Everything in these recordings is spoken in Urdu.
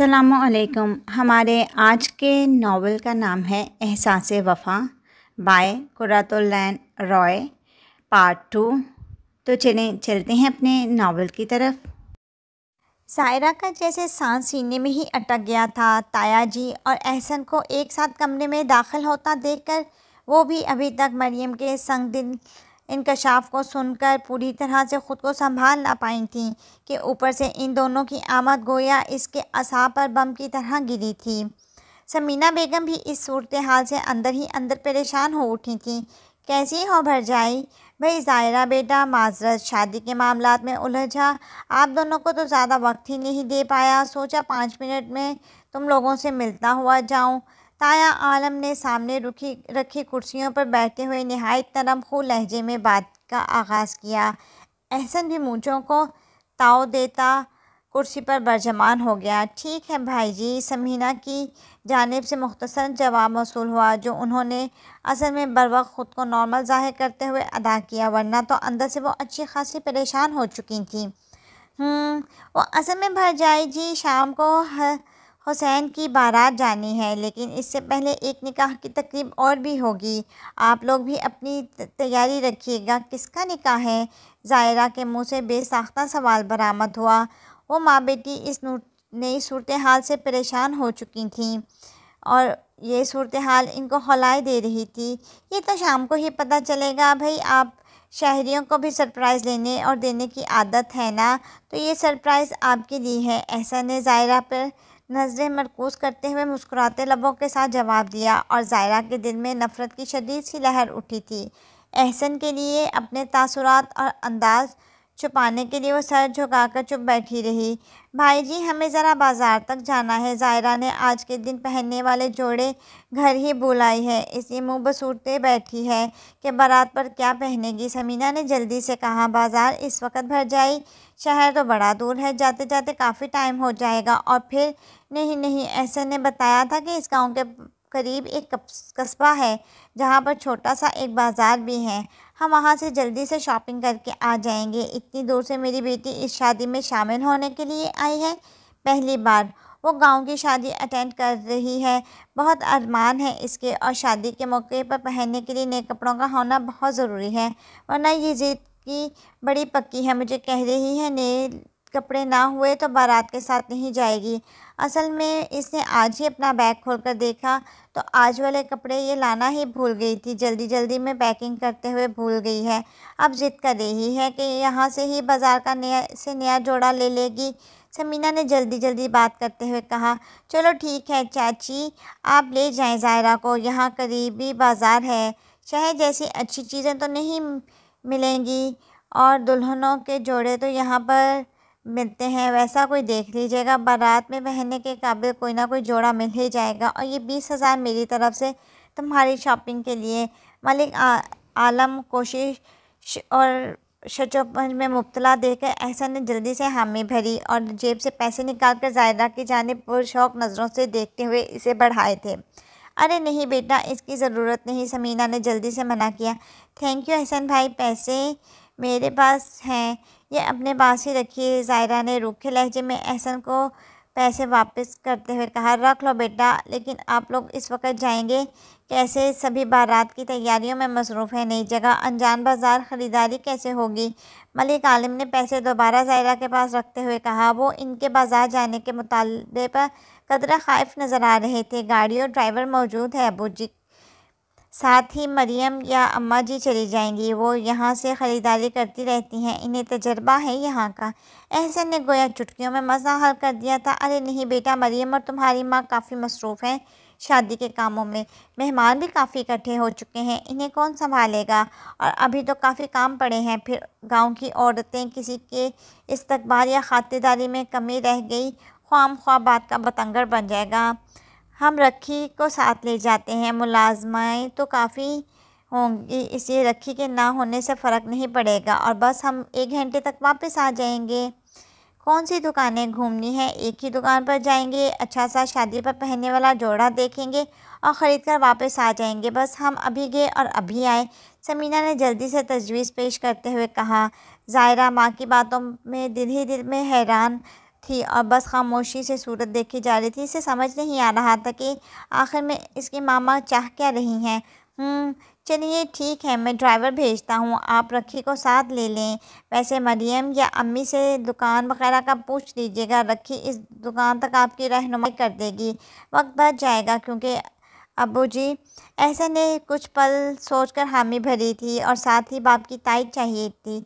السلام علیکم۔ ہمارے آج کے ناول کا نام ہے احساس وفا بائے قرۃ العین رائے پارٹ 2۔ تو چلتے ہیں اپنے ناول کی طرف۔ سائرہ کا جیسے سانس سینے میں ہی اٹک گیا تھا۔ تایا جی اور احسن کو ایک ساتھ کمرے میں داخل ہوتا دیکھ کر وہ بھی ابھی تک مریم کے سنگ دل انکشاف کو سن کر پوری طرح سے خود کو سنبھال نہ پائی تھیں کہ اوپر سے ان دونوں کی آمد گویا اس کے اعصاب پر بم کی طرح گری تھی۔ ثمینہ بیگم بھی اس صورتحال سے اندر ہی اندر پریشان ہو اٹھی تھیں۔ کیسی ہو بھرجائی؟ بھئی ظاہرہ بیٹا، معذرت، شادی کے معاملات میں الجھا، آپ دونوں کو تو زیادہ وقت ہی نہیں دے پایا، سوچا 5 منٹ میں تم لوگوں سے ملتا ہوا جاؤں۔ تایا عالم نے سامنے رکھی کرسیوں پر بیٹھتے ہوئے نہایت نرم خو لہجے میں بات کا آغاز کیا۔ احسن بھی مونچھوں کو تاؤ دیتا کرسی پر برجمان ہو گیا۔ ٹھیک ہے بھائی جی، ثمینہ کی جانب سے مختصراً جواب موصول ہوا، جو انہوں نے اصل میں بروقت خود کو نارمل ظاہر کرتے ہوئے ادا کیا، ورنہ تو اندر سے وہ اچھی خاصی پریشان ہو چکی تھیں۔ وہ اصل میں بھرجائی جی، شام کو حسین کی بارات جانی ہے، لیکن اس سے پہلے ایک نکاح کی تقریب اور بھی ہوگی، آپ لوگ بھی اپنی تیاری رکھیے گا۔ کس کا نکاح ہے؟ ظاہرہ کے منہ سے بے ساختہ سوال برآمد ہوا۔ وہ ماں بیٹی اس نئی صورتحال سے پریشان ہو چکی تھیں اور یہ صورتحال ان کو ہلائے دے رہی تھی۔ یہ تو شام کو ہی پتہ چلے گا۔ بھئی آپ شہریوں کو بھی سرپرائز لینے اور دینے کی عادت ہے نا، تو یہ سرپرائز آپ کے لیے ہے، احسن نے ظاہرہ پر نظریں مرکوز کرتے ہوئے مسکراتے لبوں کے ساتھ جواب دیا، اور ظاہرہ کے دل میں نفرت کی شدید سی لہر اٹھی تھی احسن کے لیے۔ اپنے تاثرات اور انداز چھپانے کے لیے وہ سر جھکا کر چپ بیٹھی رہی۔ بھائی جی، ہمیں ذرا بازار تک جانا ہے، ظاہرہ نے آج کے دن پہننے والے جوڑے گھر ہی بلائی ہے، اس لیے منہ بسوڑتے بیٹھی ہے کہ بارات پر کیا پہنے گی۔ ثمینہ نے جلدی سے کہا، بازار اس وقت بھرجائی؟ شہر تو بڑا دور ہے، جاتے جاتے کافی ٹائم ہو جائے گا، اور پھر نہیں، احسن نے بتایا تھا کہ اس گاؤں کے قریب ایک قصبہ ہے جہاں پر چھوٹا سا ایک بازار بھی ہے، ہم وہاں سے جلدی سے شاپنگ کر کے آ جائیں گے۔ اتنی دور سے میری بیٹی اس شادی میں شامل ہونے کے لیے آئی ہے، پہلی بار وہ گاؤں کی شادی اٹینڈ کر رہی ہے، بہت ارمان ہے اس کے، اور شادی کے موقع پر پہننے کے لیے نئے کپڑوں کا ہونا بہت ضروری ہے، ورنہ یہ ضد کی بڑی پکی ہے، مجھے کہہ رہی ہے نئے کپڑے نہ ہوئے تو بارات کے ساتھ نہیں جائے گی۔ اصل میں اس نے آج ہی اپنا بیگ کھول کر دیکھا تو آج والے کپڑے یہ لانا ہی بھول گئی تھی، جلدی میں پیکنگ کرتے ہوئے بھول گئی ہے، اب ضد کر رہی ہے کہ یہاں سے ہی بازار کا نیا جوڑا لے لے گی۔ ثمینہ نے جلدی بات کرتے ہوئے کہا، چلو ٹھیک ہے چاچی، آپ لے جائیں ظاہرہ کو، یہاں قریبی بازار ہے، شہر جیسی اچھی چیزیں تو نہیں ملیں گی، اور دلہنوں کے جوڑے تو یہاں پر ملتے ہیں، ویسا کوئی دیکھ لیجیے گا، بارات میں پہننے کے قابل کوئی نہ کوئی جوڑا مل ہی جائے گا، اور یہ 20,000 میری طرف سے تمہاری شاپنگ کے لیے۔ ملک عالم کوشش اور شچوپن میں مبتلا دیکھ کر احسن نے جلدی سے حامی بھری اور جیب سے پیسے نکال کر ظاہرہ کی جانب پرشوق نظروں سے دیکھتے ہوئے اسے بڑھائے تھے۔ ارے نہیں بیٹا، اس کی ضرورت نہیں، ثمینہ نے جلدی سے منع کیا۔ تھینک یو احسن بھائی، پیسے میرے پاس ہیں، یہ اپنے پاس ہی رکھیے، ظاہرہ نے روکھے لہجے میں احسن کو پیسے واپس کرتے ہوئے کہا۔ رکھ لو بیٹا، لیکن آپ لوگ اس وقت جائیں گے کیسے؟ سبھی بارات کی تیاریوں میں مصروف ہیں، نئی جگہ، انجان بازار، خریداری کیسے ہوگی؟ ملک عالم نے پیسے دوبارہ ظاہرہ کے پاس رکھتے ہوئے کہا۔ وہ ان کے بازار جانے کے مطالبے پر قدرے خائف نظر آ رہے تھے۔ گاڑی اور ڈرائیور موجود ہے ابو جی، ساتھ ہی مریم یا اماں جی چلی جائیں گی، وہ یہاں سے خریداری کرتی رہتی ہیں، انہیں تجربہ ہے یہاں کا۔ احسن نے گویا چٹکیوں میں مسئلہ حل کر دیا تھا۔ ارے نہیں بیٹا، مریم اور تمہاری ماں کافی مصروف ہیں شادی کے کاموں میں، مہمان بھی کافی اکٹھے ہو چکے ہیں، انہیں کون سنبھالے گا، اور ابھی تو کافی کام پڑے ہیں، پھر گاؤں کی عورتیں کسی کے استقبال یا خاطرداری میں کمی رہ گئی، خواہ بات کا بتنگڑ بن جائے گا۔ ہم رکھی کو ساتھ لے جاتے ہیں، ملازمائیں تو کافی ہوں گی، اس لیے رکھی کے نہ ہونے سے فرق نہیں پڑے گا، اور بس ہم 1 گھنٹے تک واپس آ جائیں گے۔ کون سی دکانیں گھومنی ہیں؟ ایک ہی دکان پر جائیں گے، اچھا سا شادی پر پہننے والا جوڑا دیکھیں گے اور خرید کر واپس آ جائیں گے، بس ہم ابھی گئے اور ابھی آئے، ثمینہ نے جلدی سے تجویز پیش کرتے ہوئے کہا۔ ظاہرہ ماں کی باتوں میں دل ہی دل میں حیران تھی اور بس خاموشی سے صورت دیکھی جا رہی تھی۔ اسے سمجھ نہیں آ رہا تھا کہ آخر میں اس کی ماما چاہ کیا رہی ہیں۔ چلیے ٹھیک ہے، میں ڈرائیور بھیجتا ہوں، آپ رکھی کو ساتھ لے لیں۔ ویسے مریم یا امی سے دکان وغیرہ کا پوچھ لیجیے گا، رکھی اس دکان تک آپ کی رہنمائی کر دے گی۔ وقت بچ جائے گا کیونکہ ابو جی۔ احسن نے کچھ پل سوچ کر حامی بھری تھی اور ساتھ ہی باپ کی تائید چاہیے تھی۔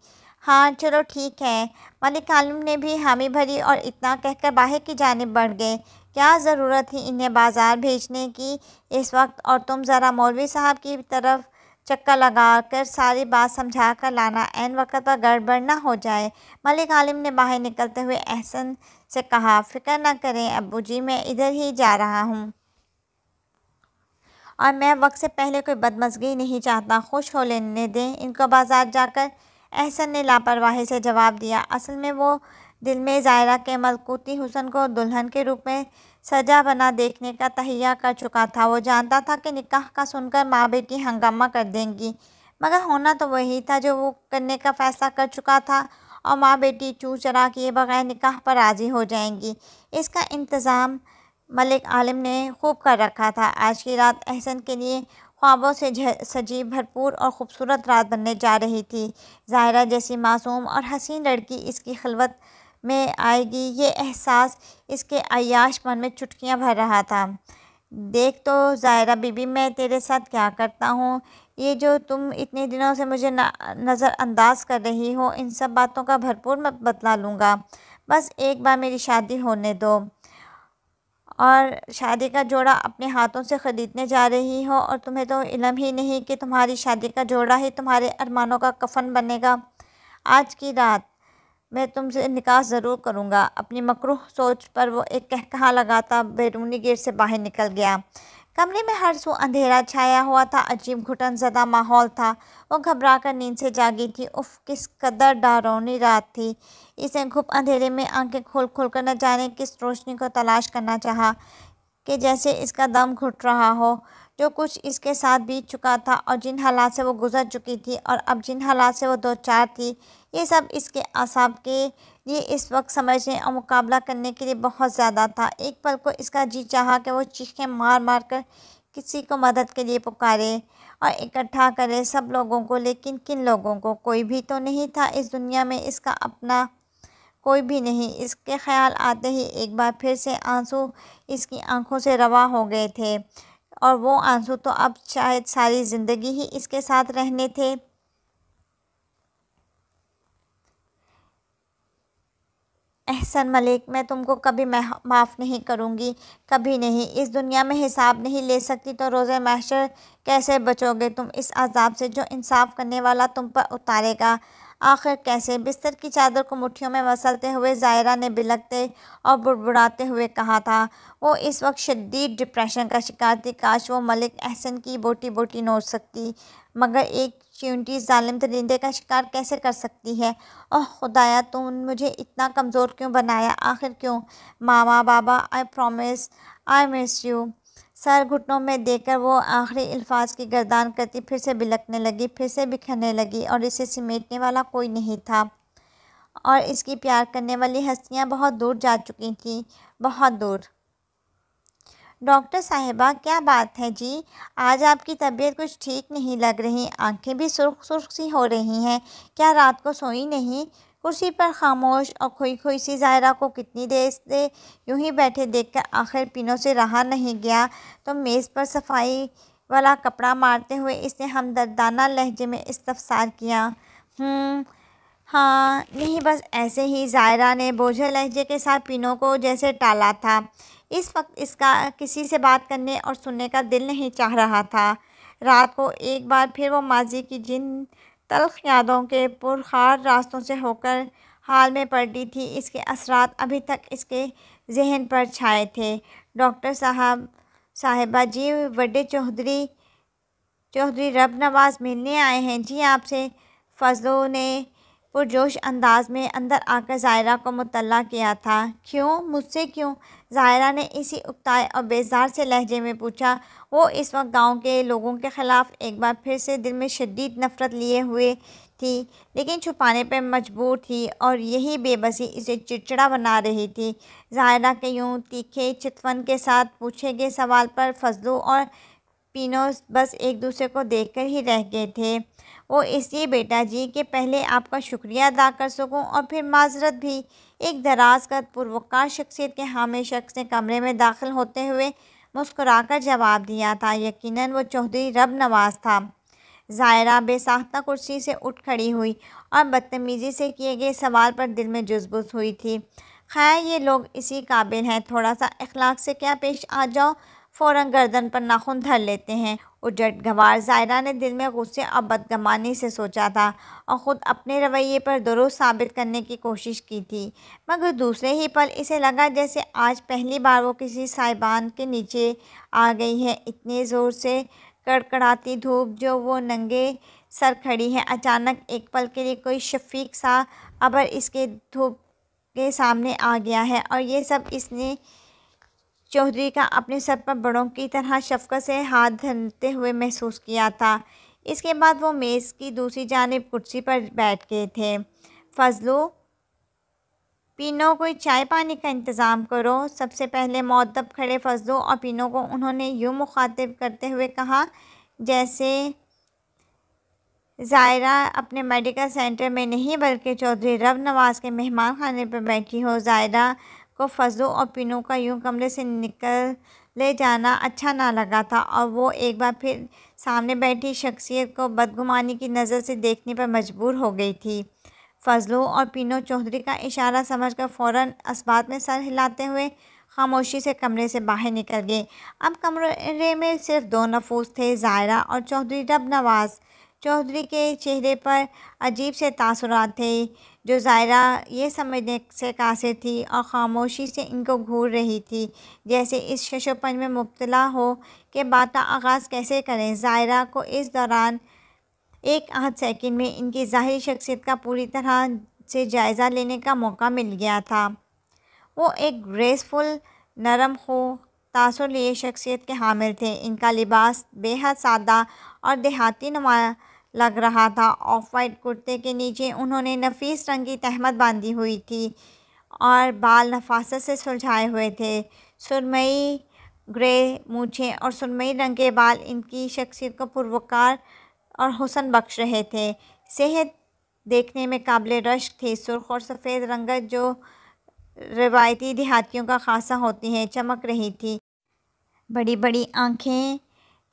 ہاں چلو ٹھیک ہے۔ ملک عالم نے بھی حامی بھری اور اتنا کہہ کر باہر کی جانب بڑھ گئے۔ کیا ضرورت تھی انہیں بازار بھیجنے کی اس وقت، اور تم ذرا مولوی صاحب کی طرف چکر لگا کر ساری بات سمجھا کر لانا، عین وقت پر گڑبڑ نہ ہو جائے۔ ملک عالم نے باہر نکلتے ہوئے احسن سے کہا، فکر نہ کریں ابو جی، میں ادھر ہی جا رہا ہوں اور میں وقت سے پہلے کوئی بدمزگی نہیں چاہتا، خوش ہو لینے دیں ان کو بازار جا کر۔ احسن نے لاپرواہی سے جواب دیا۔ اصل میں وہ دل میں ظاہرہ کے ملکوتی حسن کو دلہن کے روپ میں سجا بنا دیکھنے کا تہیہ کر چکا تھا۔ وہ جانتا تھا کہ نکاح کا سن کر ماں بیٹی ہنگامہ کر دیں گی، مگر ہونا تو وہی تھا جو وہ کرنے کا فیصلہ کر چکا تھا، اور ماں بیٹی چوں چرا کیے بغیر نکاح پر راضی ہو جائیں گی۔ اس کا انتظام ملک عالم نے خوب کر رکھا تھا۔ آج کی رات احسن کے لیے خوابوں سے سجی بھرپور اور خوبصورت رات بننے جا رہی تھی۔ ظاہرہ جیسی معصوم اور حسین لڑکی اس کی خلوت میں آئے گی، یہ احساس اس کے عیاش من میں چٹکیاں بھر رہا تھا۔ دیکھ تو ظاہرہ بی بی، میں تیرے ساتھ کیا کرتا ہوں، یہ جو تم اتنے دنوں سے مجھے نظر انداز کر رہی ہو، ان سب باتوں کا بھرپور میں بدلہ لوں گا۔ بس ایک بار میری شادی ہونے دو، اور شادی کا جوڑا اپنے ہاتھوں سے خریدنے جا رہی ہو، اور تمہیں تو علم ہی نہیں کہ تمہاری شادی کا جوڑا ہی تمہارے ارمانوں کا کفن بنے گا۔ آج کی رات میں تم سے نکاح ضرور کروں گا۔ اپنی مکروہ سوچ پر وہ ایک قہقہا لگاتا بیرونی گیٹ سے باہر نکل گیا۔ کمرے میں ہر سو اندھیرا چھایا ہوا تھا، عجیب گھٹن زدہ ماحول تھا۔ وہ گھبرا کر نیند سے جاگی تھی۔ اف، کس قدر ڈراؤنی رات تھی۔ اسے گھپ اندھیرے میں آنکھیں کھول کھول کر نہ جانے کس روشنی کو تلاش کرنا چاہا کہ جیسے اس کا دم گھٹ رہا ہو۔ جو کچھ اس کے ساتھ بیت چکا تھا اور جن حالات سے وہ گزر چکی تھی، اور اب جن حالات سے وہ دوچار تھی، یہ سب اس کے اعصاب کے لیے اس وقت سمجھنے اور مقابلہ کرنے کے لیے بہت زیادہ تھا۔ ایک پل کو اس کا جی چاہا کہ وہ چیخیں مار مار کر کسی کو مدد کے لیے پکارے اور اکٹھا کرے سب لوگوں کو، لیکن کن لوگوں کو؟ کوئی بھی تو نہیں تھا اس دنیا میں اس کا اپنا، کوئی بھی نہیں۔ اس کے خیال آتے ہی ایک بار پھر سے آنسو اس کی آنکھوں سے رواں ہو گئے تھے، اور وہ آنسو تو اب شاید ساری زندگی ہی اس کے ساتھ رہنے تھے۔ احسن ملک، میں تم کو کبھی معاف نہیں کروں گی، کبھی نہیں۔ اس دنیا میں حساب نہیں لے سکتی تو روز محشر کیسے بچو گے تم اس عذاب سے جو انصاف کرنے والا تم پر اتارے گا؟ آخر کیسے؟ بستر کی چادر کو مٹھیوں میں مسلتے ہوئے ظاہرہ نے بلکتے اور بڑبڑاتے ہوئے کہا تھا۔ وہ اس وقت شدید ڈپریشن کا شکار تھی۔ کاش وہ ملک احسن کی بوٹی بوٹی نوچ سکتی، مگر ایک چیونٹی ظالم درندے کا شکار کیسے کر سکتی ہے؟ اوہ خدایا، تم نے مجھے اتنا کمزور کیوں بنایا؟ آخر کیوں؟ ماما، بابا، I promise I miss you. سر گھٹنوں میں دے کر وہ آخری الفاظ کی گردان کرتی پھر سے بلکنے لگی، پھر سے بکھرنے لگی، اور اسے سمیٹنے والا کوئی نہیں تھا، اور اس کی پیار کرنے والی ہستیاں بہت دور جا چکی تھیں، بہت دور۔ ڈاکٹر صاحبہ، کیا بات ہے جی؟ آج آپ کی طبیعت کچھ ٹھیک نہیں لگ رہی، آنکھیں بھی سرخ سرخ سی ہو رہی ہیں، کیا رات کو سوئی نہیں؟ کرسی پر خاموش اور کھوئی کھوئی سی ظاہرہ کو کتنی دیر سے یوں ہی بیٹھے دیکھ کر آخر پینوں سے رہا نہیں گیا، تو میز پر صفائی والا کپڑا مارتے ہوئے اس نے ہمدردانہ لہجے میں استفسار کیا۔ ہاں نہیں، بس ایسے ہی۔ ظاہرہ نے بوجھل لہجے کے ساتھ پینوں کو جیسے ٹالا تھا۔ اس وقت اس کا کسی سے بات کرنے اور سننے کا دل نہیں چاہ رہا تھا۔ رات کو ایک بار پھر وہ ماضی کی جن تلخ یادوں کے پرخار راستوں سے ہو کر حال میں پلٹی تھی، اس کے اثرات ابھی تک اس کے ذہن پر چھائے تھے۔ ڈاکٹر صاحبہ جی، وڈے چودھری رب نواز ملنے آئے ہیں جی آپ سے۔ فضلو نے پرجوش انداز میں اندر آ کر ظاہرہ کو مطلع کیا تھا۔ کیوں؟ مجھ سے کیوں؟ ظاہرہ نے اسی اکتائے اور بیزار سے لہجے میں پوچھا۔ وہ اس وقت گاؤں کے لوگوں کے خلاف ایک بار پھر سے دل میں شدید نفرت لیے ہوئے تھی، لیکن چھپانے پر مجبور تھی، اور یہی بے بسی اسے چڑچڑا بنا رہی تھی۔ ظاہرہ کے یوں تیکھے چتون کے ساتھ پوچھے گئے سوال پر فضلو اور پینو بس ایک دوسرے کو دیکھ کر ہی رہ گئے تھے۔ وہ اس لیے بیٹا جی کہ پہلے آپ کا شکریہ ادا کر سکوں اور پھر معذرت بھی، ایک دراز قد پروقار شخصیت کے حامل شخص نے کمرے میں داخل ہوتے ہوئے مسکرا کر جواب دیا تھا۔ یقیناً وہ چودھری رب نواز تھا۔ ظاہرہ بے ساختہ کرسی سے اٹھ کھڑی ہوئی اور بدتمیزی سے کیے گئے سوال پر دل میں جزبز ہوئی تھی۔ خیر یہ لوگ اسی قابل ہیں، تھوڑا سا اخلاق سے کیا پیش آ جاؤ، فوراً گردن پر ناخن دھر لیتے ہیں۔ اجٹ گنوار ظاہرہ نے دل میں غصے اور بدگمانی سے سوچا تھا اور خود اپنے رویے پر درست ثابت کرنے کی کوشش کی تھی، مگر دوسرے ہی پل اسے لگا جیسے آج پہلی بار وہ کسی سائبان کے نیچے آ گئی ہے۔ اتنے زور سے کڑکڑاتی دھوپ جو وہ ننگے سر کھڑی ہے، اچانک ایک پل کے لیے کوئی شفیق سا ابر اس کے دھوپ کے سامنے آ گیا ہے، اور یہ سب اس نے چودھری کا اپنے سر پر بڑوں کی طرح شفقت سے ہاتھ دھرتے ہوئے محسوس کیا تھا۔ اس کے بعد وہ میز کی دوسری جانب کرسی پر بیٹھ گئے تھے۔ فضلو، پینو کوئی چائے پانی کا انتظام کرو۔ سب سے پہلے مؤدب کھڑے فضلو اور پینو کو انہوں نے یوں مخاطب کرتے ہوئے کہا جیسے ظاہرہ اپنے میڈیکل سینٹر میں نہیں بلکہ چودھری رب نواز کے مہمان خانے پر بیٹھی ہو۔ ظاہرہ کو فضلو اور پینو کا یوں کمرے سے نکلے جانا اچھا نہ لگا تھا، اور وہ ایک بار پھر سامنے بیٹھی شخصیت کو بدگمانی کی نظر سے دیکھنے پر مجبور ہو گئی تھی۔ فضلو اور پینو چودھری کا اشارہ سمجھ کر فوراً اثبات میں سر ہلاتے ہوئے خاموشی سے کمرے سے باہر نکل گئے۔ اب کمرے میں صرف دو نفوس تھے، ظاہرہ اور چودھری رب نواز۔ چودھری کے چہرے پر عجیب سے تاثرات تھے جو ظاہرہ یہ سمجھنے سے قاصر تھی، اور خاموشی سے ان کو گھور رہی تھی، جیسے اس شش و پنج میں مبتلا ہو کہ بات کا آغاز کیسے کریں۔ ظاہرہ کو اس دوران ایک آدھ سیکنڈ میں ان کی ظاہری شخصیت کا پوری طرح سے جائزہ لینے کا موقع مل گیا تھا۔ وہ ایک گریسفل، نرم خو، تاثر لیے شخصیت کے حامل تھے۔ ان کا لباس بے حد سادہ اور دیہاتی نما لگ رہا تھا۔ آف وائٹ کرتے کے نیچے انہوں نے نفیس رنگ کی تہمت باندھی ہوئی تھی اور بال نفاست سے سلجھائے ہوئے تھے۔ سرمئی گرے مونچھیں اور سرمئی رنگ کے بال ان کی شخصیت کو پروقار اور حسن بخش رہے تھے۔ صحت دیکھنے میں قابل رشک تھی۔ سرخ اور سفید رنگت جو روایتی دیہاتیوں کا خاصہ ہوتی ہے، چمک رہی تھی۔ بڑی بڑی آنکھیں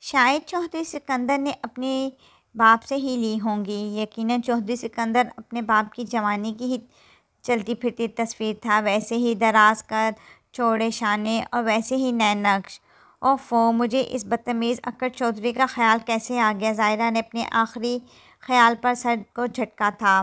شاید چودھری سکندر نے اپنے باپ سے ہی لی ہوں گی۔ یقیناً چودھری سکندر اپنے باپ کی جوانی کی ہی چلتی پھرتی تصویر تھا، ویسے ہی دراز قد، چوڑے شانے اور ویسے ہی نئے نقش۔ اوفو، مجھے اس بدتمیز اکڑ چودھری کا خیال کیسے آ گیا؟ ظاہرہ نے اپنے آخری خیال پر سر کو جھٹکا تھا۔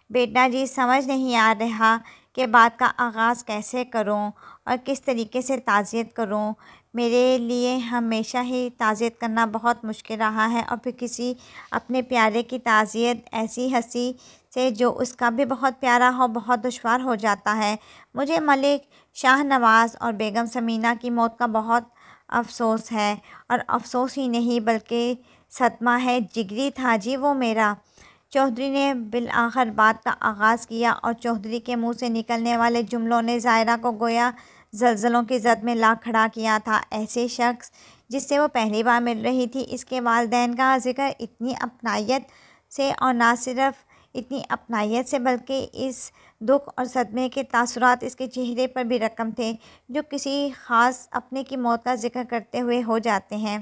بیٹا جی سمجھ نہیں آ رہا کہ بات کا آغاز کیسے کروں اور کس طریقے سے تعزیت کروں۔ میرے لیے ہمیشہ ہی تعزیت کرنا بہت مشکل رہا ہے، اور پھر کسی اپنے پیارے کی تعزیت ایسی ہستی سے جو اس کا بھی بہت پیارا ہو بہت دشوار ہو جاتا ہے۔ مجھے ملک شاہ نواز اور بیگم ثمینہ کی موت کا بہت افسوس ہے، اور افسوس ہی نہیں بلکہ صدمہ ہے۔ جگری تھا جی وہ میرا۔ چودھری نے بالآخر بات کا آغاز کیا، اور چودھری کے منہ سے نکلنے والے جملوں نے ظاہرہ کو گویا زلزلوں کی زد میں لا کھڑا کیا تھا۔ ایسے شخص جس سے وہ پہلی بار مل رہی تھی، اس کے والدین کا ذکر اتنی اپنائیت سے، اور نہ صرف اتنی اپنائیت سے بلکہ اس دکھ اور صدمے کے تاثرات اس کے چہرے پر بھی رقم تھے جو کسی خاص اپنے کی موت کا ذکر کرتے ہوئے ہو جاتے ہیں۔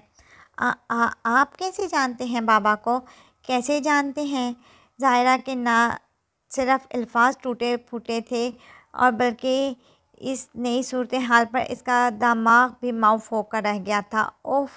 آپ کیسے جانتے ہیں بابا کو؟ کیسے جانتے ہیں؟ ظاہرہ کے نہ صرف الفاظ ٹوٹے پھوٹے تھے، اور بلکہ اس نئی صورتحال پر اس کا دماغ بھی معاف ہو کر رہ گیا تھا۔ اوف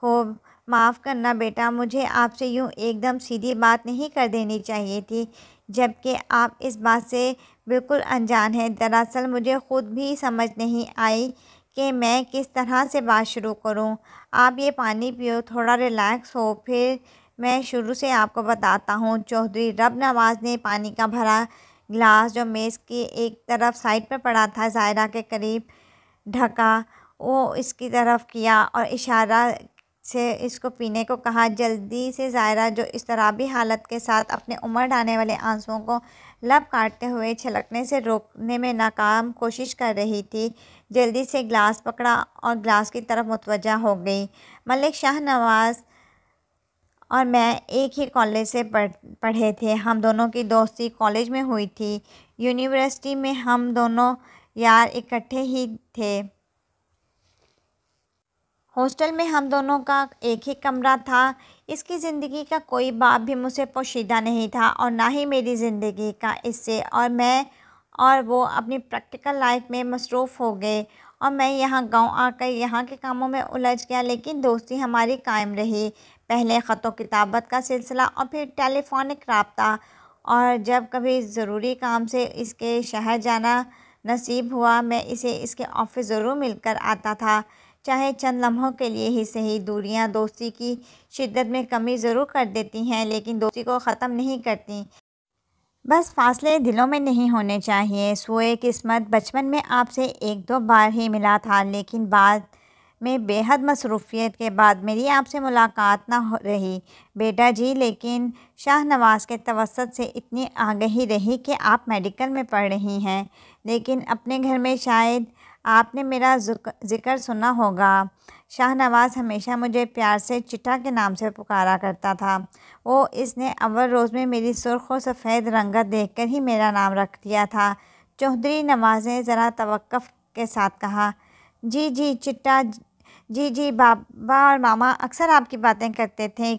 ہو، معاف کرنا بیٹا، مجھے آپ سے یوں ایک دم سیدھی بات نہیں کر دینی چاہیے تھی، جبکہ آپ اس بات سے بالکل انجان ہیں۔ دراصل مجھے خود بھی سمجھ نہیں آئی کہ میں کس طرح سے بات شروع کروں۔ آپ یہ پانی پیو، تھوڑا ریلیکس ہو، پھر میں شروع سے آپ کو بتاتا ہوں۔ چودھری رب نواز نے پانی کا بھرا گلاس جو میز کی ایک طرف سائڈ پر پڑا تھا زائرہ کے قریب ڈھکا، وہ اس کی طرف کیا اور اشارہ سے اس کو پینے کو کہا۔ جلدی سے زائرہ جو اضطرابی حالت کے ساتھ اپنے امڑ آنے والے آنسوؤں کو لب کاٹتے ہوئے چھلکنے سے روکنے میں ناکام کوشش کر رہی تھی، جلدی سے گلاس پکڑا اور گلاس کی طرف متوجہ ہو گئی۔ ملک شاہ نواز اور میں ایک ہی کالج سے پڑھے تھے۔ ہم دونوں کی دوستی کالج میں ہوئی تھی۔ یونیورسٹی میں ہم دونوں یار اکٹھے ہی تھے۔ ہاسٹل میں ہم دونوں کا ایک ہی کمرہ تھا۔ اس کی زندگی کا کوئی باب بھی مجھ سے پوشیدہ نہیں تھا اور نہ ہی میری زندگی کا اس سے، اور میں اور وہ اپنی پریکٹیکل لائف میں مصروف ہو گئے اور میں یہاں گاؤں آ کر یہاں کے کاموں میں الجھ گیا، لیکن دوستی ہماری قائم رہی۔ پہلے خط و کتابت کا سلسلہ اور پھر ٹیلی فونک رابطہ، اور جب کبھی ضروری کام سے اس کے شہر جانا نصیب ہوا میں اسے اس کے آفس ضرور مل کر آتا تھا، چاہے چند لمحوں کے لیے ہی صحیح۔ دوریاں دوستی کی شدت میں کمی ضرور کر دیتی ہیں لیکن دوستی کو ختم نہیں کرتی۔ بس فاصلے دلوں میں نہیں ہونے چاہیے۔ سوئے قسمت بچپن میں آپ سے ایک دو بار ہی ملا تھا، لیکن بعد میں بے حد مصروفیت کے بعد میری آپ سے ملاقات نہ رہی بیٹا جی، لیکن شاہ نواز کے توسط سے اتنی آگہی رہی کہ آپ میڈیکل میں پڑھ رہی ہیں، لیکن اپنے گھر میں شاید آپ نے میرا ذکر سنا ہوگا۔ شاہ نواز ہمیشہ مجھے پیار سے چٹا کے نام سے پکارا کرتا تھا۔ وہ اس نے اول روز میں میری سرخ و سفید رنگت دیکھ کر ہی میرا نام رکھ دیا تھا۔ چودھری نواز نے ذرا توقف کے ساتھ کہا، جی جی چٹا جی جی، بابا اور ماما اکثر آپ کی باتیں کرتے تھے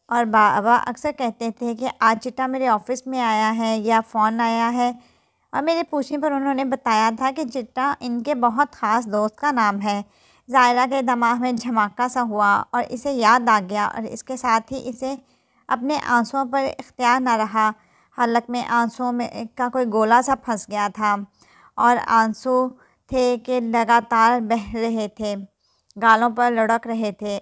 اور بابا اکثر کہتے تھے کہ آج چٹا میرے آفس میں آیا ہے یا فون آیا ہے، اور میرے پوچھنے پر انہوں نے بتایا تھا کہ چٹا ان کے بہت خاص دوست کا نام ہے۔ زائرہ کے دماغ میں جھماکا سا ہوا اور اسے یاد آ گیا، اور اس کے ساتھ ہی اسے اپنے آنسوؤں پر اختیار نہ رہا۔ حلق میں آنسوؤں کا کوئی گولا سا پھنس گیا تھا اور آنسو تھے کہ لگاتار بہہ رہے تھے، گالوں پر لڑک رہے تھے۔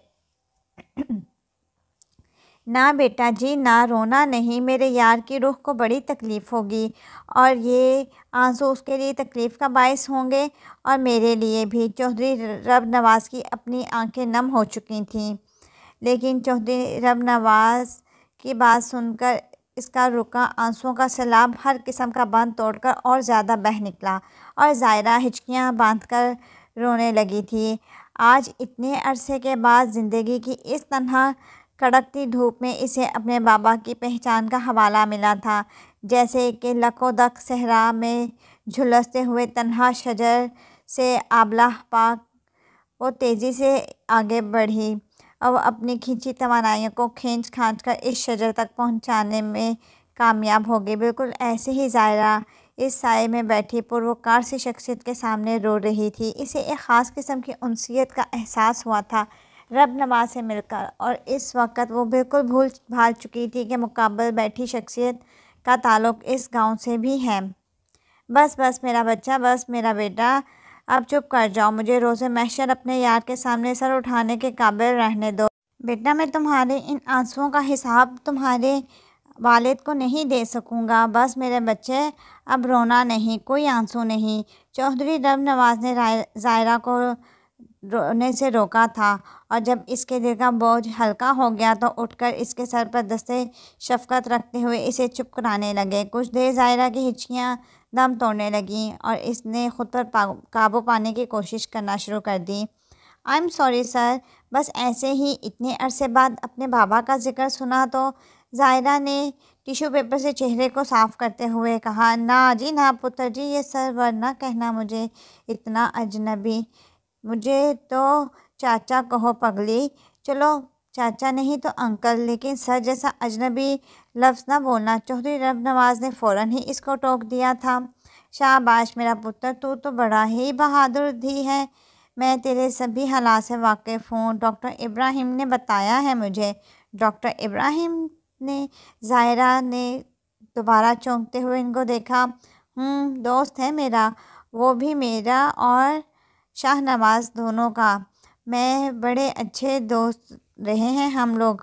نہ بیٹا جی، نہ رونا نہیں، میرے یار کی روح کو بڑی تکلیف ہوگی اور یہ آنسو اس کے لیے تکلیف کا باعث ہوں گے اور میرے لیے بھی۔ چودھری رب نواز کی اپنی آنکھیں نم ہو چکی تھیں، لیکن چودھری رب نواز کی بات سن کر اس کا رکا آنسوؤں کا سیلاب ہر قسم کا بند توڑ کر اور زیادہ بہہ نکلا، اور زائرہ ہچکیاں باندھ کر رونے لگی تھی۔ آج اتنے عرصے کے بعد زندگی کی اس تنہا کڑکتی دھوپ میں اسے اپنے بابا کی پہچان کا حوالہ ملا تھا، جیسے کہ لک و دک صحرا میں جھلستے ہوئے تنہا شجر سے آبلہ پا وہ تیزی سے آگے بڑھی اور وہ اپنی کھینچی توانائیوں کو کھینچ کھانچ کر اس شجر تک پہنچانے میں کامیاب ہو گئی۔ بالکل ایسے ہی زائرہ اس سائے میں بیٹھی پروقار سی شخصیت کے سامنے رو رہی تھی۔ اسے ایک خاص قسم کی انسیت کا احساس ہوا تھا رب نواز سے مل کر، اور اس وقت وہ بالکل بھول بھال چکی تھی کہ مقابل بیٹھی شخصیت کا تعلق اس گاؤں سے بھی ہے۔ بس بس میرا بچہ، بس میرا بیٹا، اب چپ کر جاؤ، مجھے روز محشر اپنے یار کے سامنے سر اٹھانے کے قابل رہنے دو۔ بیٹا میں تمہارے ان آنسوؤں کا حساب تمہارے والد کو نہیں دے سکوں گا۔ بس میرے بچے، اب رونا نہیں، کوئی آنسو نہیں۔ چودھری رب نواز نے زائرہ کو رونے سے روکا تھا، اور جب اس کے دل کا بوجھ ہلکا ہو گیا تو اٹھ کر اس کے سر پر دستِ شفقت رکھتے ہوئے اسے چپ کرانے لگے۔ کچھ دیر زائرہ کی ہچکیاں دم توڑنے لگیں اور اس نے خود پر قابو پانے کی کوشش کرنا شروع کر دی۔ آئی ایم سوری سر، بس ایسے ہی اتنے عرصے بعد اپنے بابا کا ذکر سنا تو زائرہ نے ٹیشو پیپر سے چہرے کو صاف کرتے ہوئے کہا، نہ جی نہ پتر جی، یہ سرور نہ کہنا مجھے اتنا اجنبی، مجھے تو چاچا کہو پگلی، چلو چاچا نہیں تو انکل، لیکن سر جیسا اجنبی لفظ نہ بولنا۔ چودھری رب نواز نے فوراً ہی اس کو ٹوک دیا تھا۔ شاباش میرا پتر، تو بڑا ہی بہادر دھی ہے، میں تیرے سبھی حالات سے واقف ہوں، ڈاکٹر ابراہیم نے بتایا ہے مجھے۔ ڈاکٹر ابراہیم نے؟ زائرہ نے دوبارہ چونکتے ہوئے ان کو دیکھا۔ دوست ہے میرا، وہ بھی میرا اور شاہ نواز دونوں کا، میں بڑے اچھے دوست رہے ہیں ہم لوگ۔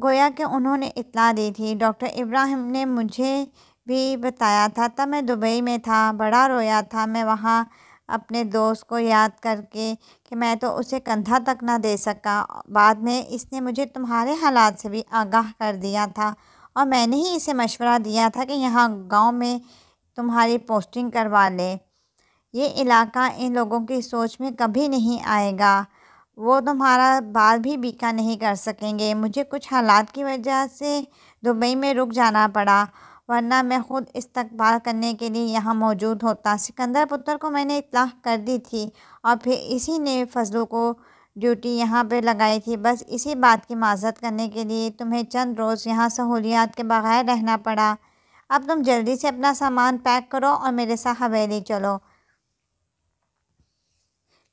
گویا کہ انہوں نے اطلاع دی تھی۔ ڈاکٹر ابراہیم نے مجھے بھی بتایا تھا، تب میں دبئی میں تھا، بڑا رویا تھا میں وہاں اپنے دوست کو یاد کر کے کہ میں تو اسے کندھا تک نہ دے سکا۔ بعد میں اس نے مجھے تمہارے حالات سے بھی آگاہ کر دیا تھا اور میں نے ہی اسے مشورہ دیا تھا کہ یہاں گاؤں میں تمہاری پوسٹنگ کروا لے۔ یہ علاقہ ان لوگوں کی سوچ میں کبھی نہیں آئے گا، وہ تمہارا بال بھی بیکا نہیں کر سکیں گے۔ مجھے کچھ حالات کی وجہ سے دبئی میں رک جانا پڑا، ورنہ میں خود استقبال کرنے کے لیے یہاں موجود ہوتا۔ سکندر پتر کو میں نے اطلاع کر دی تھی اور پھر اسی نے فضلو کو ڈیوٹی یہاں پہ لگائی تھی۔ بس اسی بات کی معذرت کرنے کے لیے تمہیں چند روز یہاں سہولیات کے بغیر رہنا پڑا۔ اب تم جلدی سے اپنا سامان پیک کرو اور میرے ساتھ حویلی چلو۔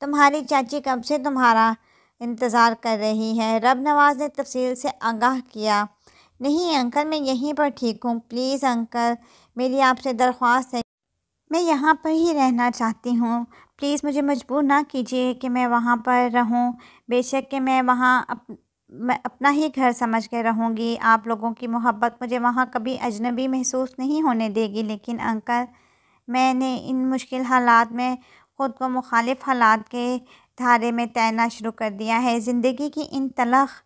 تمہاری چاچی کب سے تمہارا انتظار کر رہی ہے، رب نواز نے تفصیل سے آگاہ کیا۔ نہیں انکل، میں یہیں پر ٹھیک ہوں۔ پلیز انکل، میری آپ سے درخواست ہے، میں یہاں پر ہی رہنا چاہتی ہوں۔ پلیز مجھے مجبور نہ کیجیے کہ میں وہاں پر رہوں۔ بے شک کہ میں وہاں اپنا ہی گھر سمجھ کے رہوں گی۔ آپ لوگوں کی محبت مجھے وہاں کبھی اجنبی محسوس نہیں ہونے دے گی۔ لیکن انکل، میں نے ان مشکل حالات میں خود کو مخالف حالات کے دھارے میں تیرنا شروع کر دیا ہے، زندگی کی ان تلخ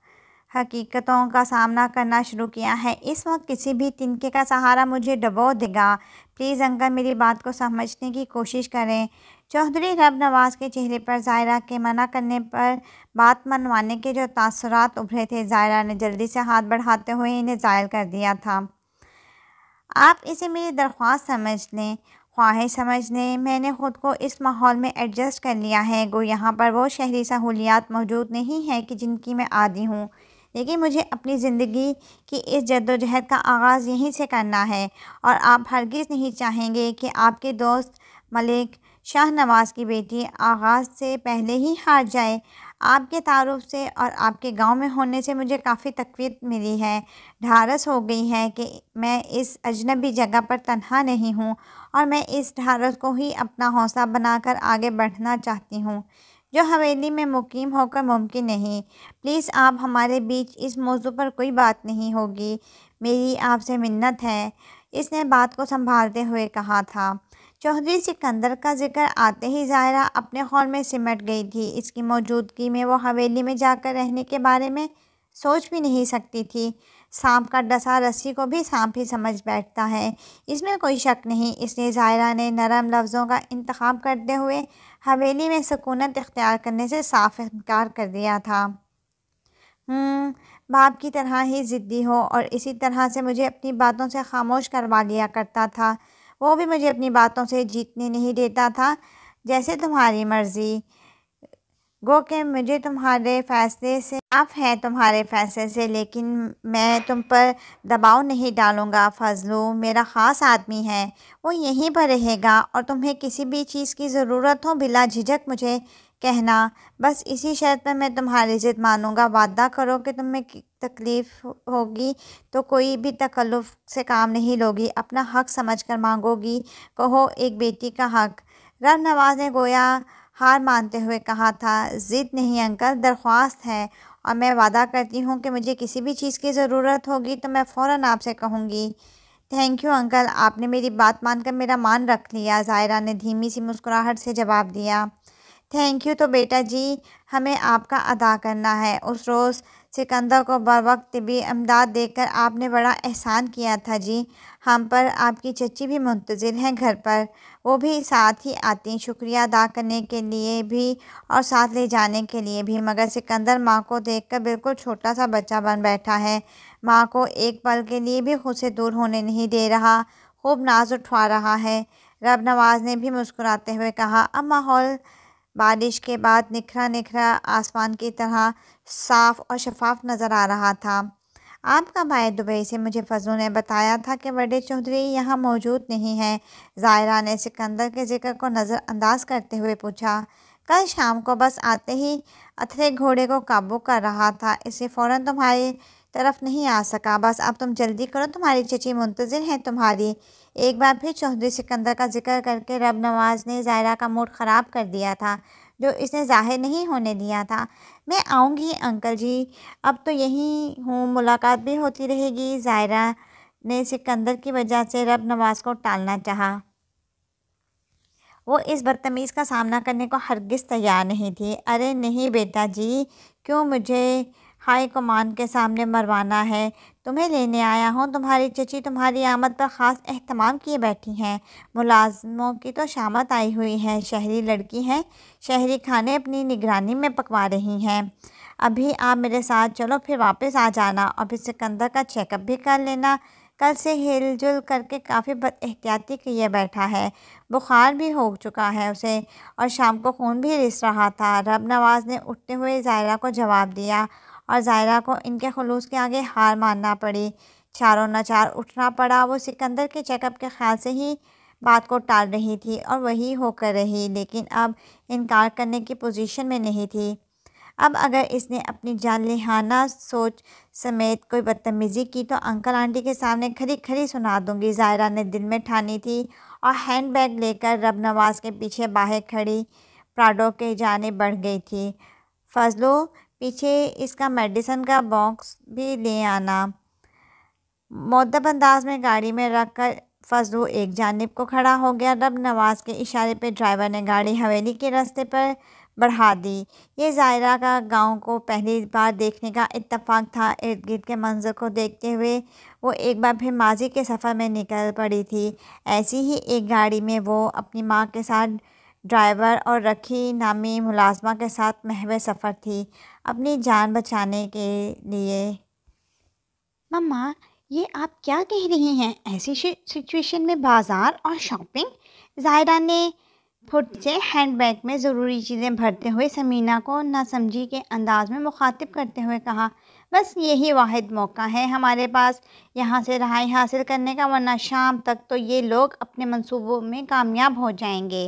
حقیقتوں کا سامنا کرنا شروع کیا ہے۔ اس وقت کسی بھی تنکے کا سہارا مجھے ڈبو دے گا۔ پلیز انکل، میری بات کو سمجھنے کی کوشش کریں۔ چودھری رب نواز کے چہرے پر ظاہرہ کے منع کرنے پر بات منوانے کے جو تاثرات ابھرے تھے، ظاہرہ نے جلدی سے ہاتھ بڑھاتے ہوئے انہیں زائل کر دیا تھا۔ آپ اسے میری درخواست سمجھ لیں، خواہش سمجھ لیں۔ میں نے خود کو اس ماحول میں ایڈجسٹ کر لیا ہے۔ گو یہاں پر وہ شہری سہولیات موجود نہیں ہیں کہ جن کی میں عادی ہوں، لیکن مجھے اپنی زندگی کی اس جدوجہد کا آغاز یہیں سے کرنا ہے، اور آپ ہرگز نہیں چاہیں گے کہ آپ کے دوست ملک شاہ نواز کی بیٹی آغاز سے پہلے ہی ہار جائے۔ آپ کے تعارف سے اور آپ کے گاؤں میں ہونے سے مجھے کافی تقویت ملی ہے، ڈھارس ہو گئی ہے کہ میں اس اجنبی جگہ پر تنہا نہیں ہوں، اور میں اس ڈھارس کو ہی اپنا حوصلہ بنا کر آگے بڑھنا چاہتی ہوں، جو حویلی میں مقیم ہو کر ممکن نہیں۔ پلیز آپ ہمارے بیچ اس موضوع پر کوئی بات نہیں ہوگی، میری آپ سے منت ہے، اس نے بات کو سنبھالتے ہوئے کہا تھا۔ چودھری سکندر کا ذکر آتے ہی ظاہرہ اپنے خول میں سمٹ گئی تھی۔ اس کی موجودگی میں وہ حویلی میں جا کر رہنے کے بارے میں سوچ بھی نہیں سکتی تھی۔ سانپ کا ڈسا رسی کو بھی سانپ ہی سمجھ بیٹھتا ہے، اس میں کوئی شک نہیں۔ اس لیے ظاہرہ نے نرم لفظوں کا انتخاب کرتے ہوئے حویلی میں سکونت اختیار کرنے سے صاف انکار کر دیا تھا۔ باپ کی طرح ہی ضدی ہو اور اسی طرح سے مجھے اپنی باتوں سے خاموش کروا لیا کرتا تھا۔ وہ بھی مجھے اپنی باتوں سے جیتنے نہیں دیتا تھا۔ جیسے تمہاری مرضی، گو کہ مجھے تمہارے فیصلے سے معاف ہے، تمہارے فیصلے سے، لیکن میں تم پر دباؤ نہیں ڈالوں گا۔ فضلو میرا خاص آدمی ہے، وہ یہیں پر رہے گا، اور تمہیں کسی بھی چیز کی ضرورت ہو بلا جھجک مجھے کہنا۔ بس اسی شرط پر میں تمہاری ضد مانوں گا۔ وعدہ کرو کہ تمہیں تکلیف ہوگی تو کوئی بھی تکلف سے کام نہیں لوگی، اپنا حق سمجھ کر مانگو گی۔ کہو ایک بیٹی کا حق۔ رب نواز نے گویا ہار مانتے ہوئے کہا تھا۔ ضد نہیں انکل، درخواست ہے، اور میں وعدہ کرتی ہوں کہ مجھے کسی بھی چیز کی ضرورت ہوگی تو میں فوراً آپ سے کہوں گی۔ تھینک یو انکل، آپ نے میری بات مان کر میرا مان رکھ لیا، ظاہرہ نے دھیمی سی مسکراہٹ سے جواب دیا۔ تھینک یو تو بیٹا جی ہمیں آپ کا ادا کرنا ہے۔ اس روز سکندر کو بروقت طبی امداد دے کر آپ نے بڑا احسان کیا تھا جی، ہم پر آپ کی چچی بھی منتظر ہیں گھر پر، وہ بھی ساتھ ہی آتی شکریہ ادا کرنے کے لیے بھی اور ساتھ لے جانے کے لیے بھی، مگر سکندر ماں کو دیکھ کر بالکل چھوٹا سا بچہ بن بیٹھا ہے، ماں کو ایک پل کے لیے بھی خود سے دور ہونے نہیں دے رہا، خوب ناز اٹھوا رہا ہے۔ رب نواز نے بھی مسکراتے ہوئے کہا۔ اب ماحول بارش کے بعد نکھرا نکھرا آسمان کی طرح صاف اور شفاف نظر آ رہا تھا۔ آپ کا بھائی دبئی سے مجھے فضلو نے بتایا تھا کہ بڑے چودھری یہاں موجود نہیں ہیں، ظاہرہ نے سکندر کے ذکر کو نظر انداز کرتے ہوئے پوچھا۔ کل شام کو بس آتے ہی اتھرے گھوڑے کو قابو کر رہا تھا، اسے فوراً تمہاری طرف نہیں آ سکا۔ بس اب تم جلدی کرو، تمہاری چچی منتظر ہیں تمہاری۔ ایک بار پھر چودھری سکندر کا ذکر کر کے رب نواز نے ظاہرہ کا موڈ خراب کر دیا تھا، جو اس نے ظاہر نہیں ہونے دیا تھا۔ میں آؤں گی انکل جی، اب تو یہیں ہوں، ملاقات بھی ہوتی رہے گی۔ ظاہرہ نے سکندر کی وجہ سے رب نواز کو ٹالنا چاہا۔ وہ اس بدتمیز کا سامنا کرنے کو ہرگز تیار نہیں تھی۔ ارے نہیں بیٹا جی، کیوں مجھے ہائی کمان کے سامنے مروانا ہے؟ تمہیں لینے آیا ہوں، تمہاری چچی تمہاری آمد پر خاص اہتمام کیے بیٹھی ہیں۔ ملازموں کی تو شامت آئی ہوئی ہے، شہری لڑکی ہیں، شہری کھانے اپنی نگرانی میں پکوا رہی ہیں۔ ابھی آپ میرے ساتھ چلو، پھر واپس آ جانا، اور پھر سکندر کا چیک اپ بھی کر لینا۔ کل سے ہل جل کر کے کافی بد احتیاطی کیے بیٹھا ہے، بخار بھی ہو چکا ہے اسے، اور شام کو خون بھی رس رہا تھا۔ رب نواز نے اٹھتے ہوئے ظاہرہ کو جواب دیا، اور ظاہرہ کو ان کے خلوص کے آگے ہار ماننا پڑی۔ چاروں ناچار اٹھنا پڑا۔ وہ سکندر کے چیک اپ کے خیال سے ہی بات کو ٹال رہی تھی، اور وہی ہو کر رہی، لیکن اب انکار کرنے کی پوزیشن میں نہیں تھی۔ اب اگر اس نے اپنی جارحانہ سوچ سمیت کوئی بدتمیزی کی تو انکل آنٹی کے سامنے کھری کھری سنا دوں گی، ظاہرہ نے دل میں ٹھانی تھی، اور ہینڈ بیگ لے کر رب نواز کے پیچھے باہر کھڑی پراڈو کے جانب بڑھ گئی تھی۔ فضلو، پیچھے اس کا میڈیسن کا باکس بھی لے آنا۔ مؤدب انداز میں گاڑی میں رکھ کر فضلو ایک جانب کو کھڑا ہو گیا۔ رب نواز کے اشارے پہ ڈرائیور نے گاڑی حویلی کے راستے پر بڑھا دی۔ یہ ظاہرہ کا گاؤں کو پہلی بار دیکھنے کا اتفاق تھا۔ ارد گرد کے منظر کو دیکھتے ہوئے وہ ایک بار پھر ماضی کے سفر میں نکل پڑی تھی۔ ایسی ہی ایک گاڑی میں وہ اپنی ماں کے ساتھ، ڈرائیور اور رکھی نامی ملازمہ کے ساتھ محو سفر تھی، اپنی جان بچانے کے لیے۔ مما، یہ آپ کیا کہہ رہی ہیں؟ ایسی سچویشن میں بازار اور شاپنگ؟ ظاہرہ نے پھٹ سے ہینڈ بیگ میں ضروری چیزیں بھرتے ہوئے سمینہ کو ناسمجھی کے انداز میں مخاطب کرتے ہوئے کہا۔ بس یہی واحد موقع ہے ہمارے پاس یہاں سے رہائی حاصل کرنے کا، ورنہ شام تک تو یہ لوگ اپنے منصوبوں میں کامیاب ہو جائیں گے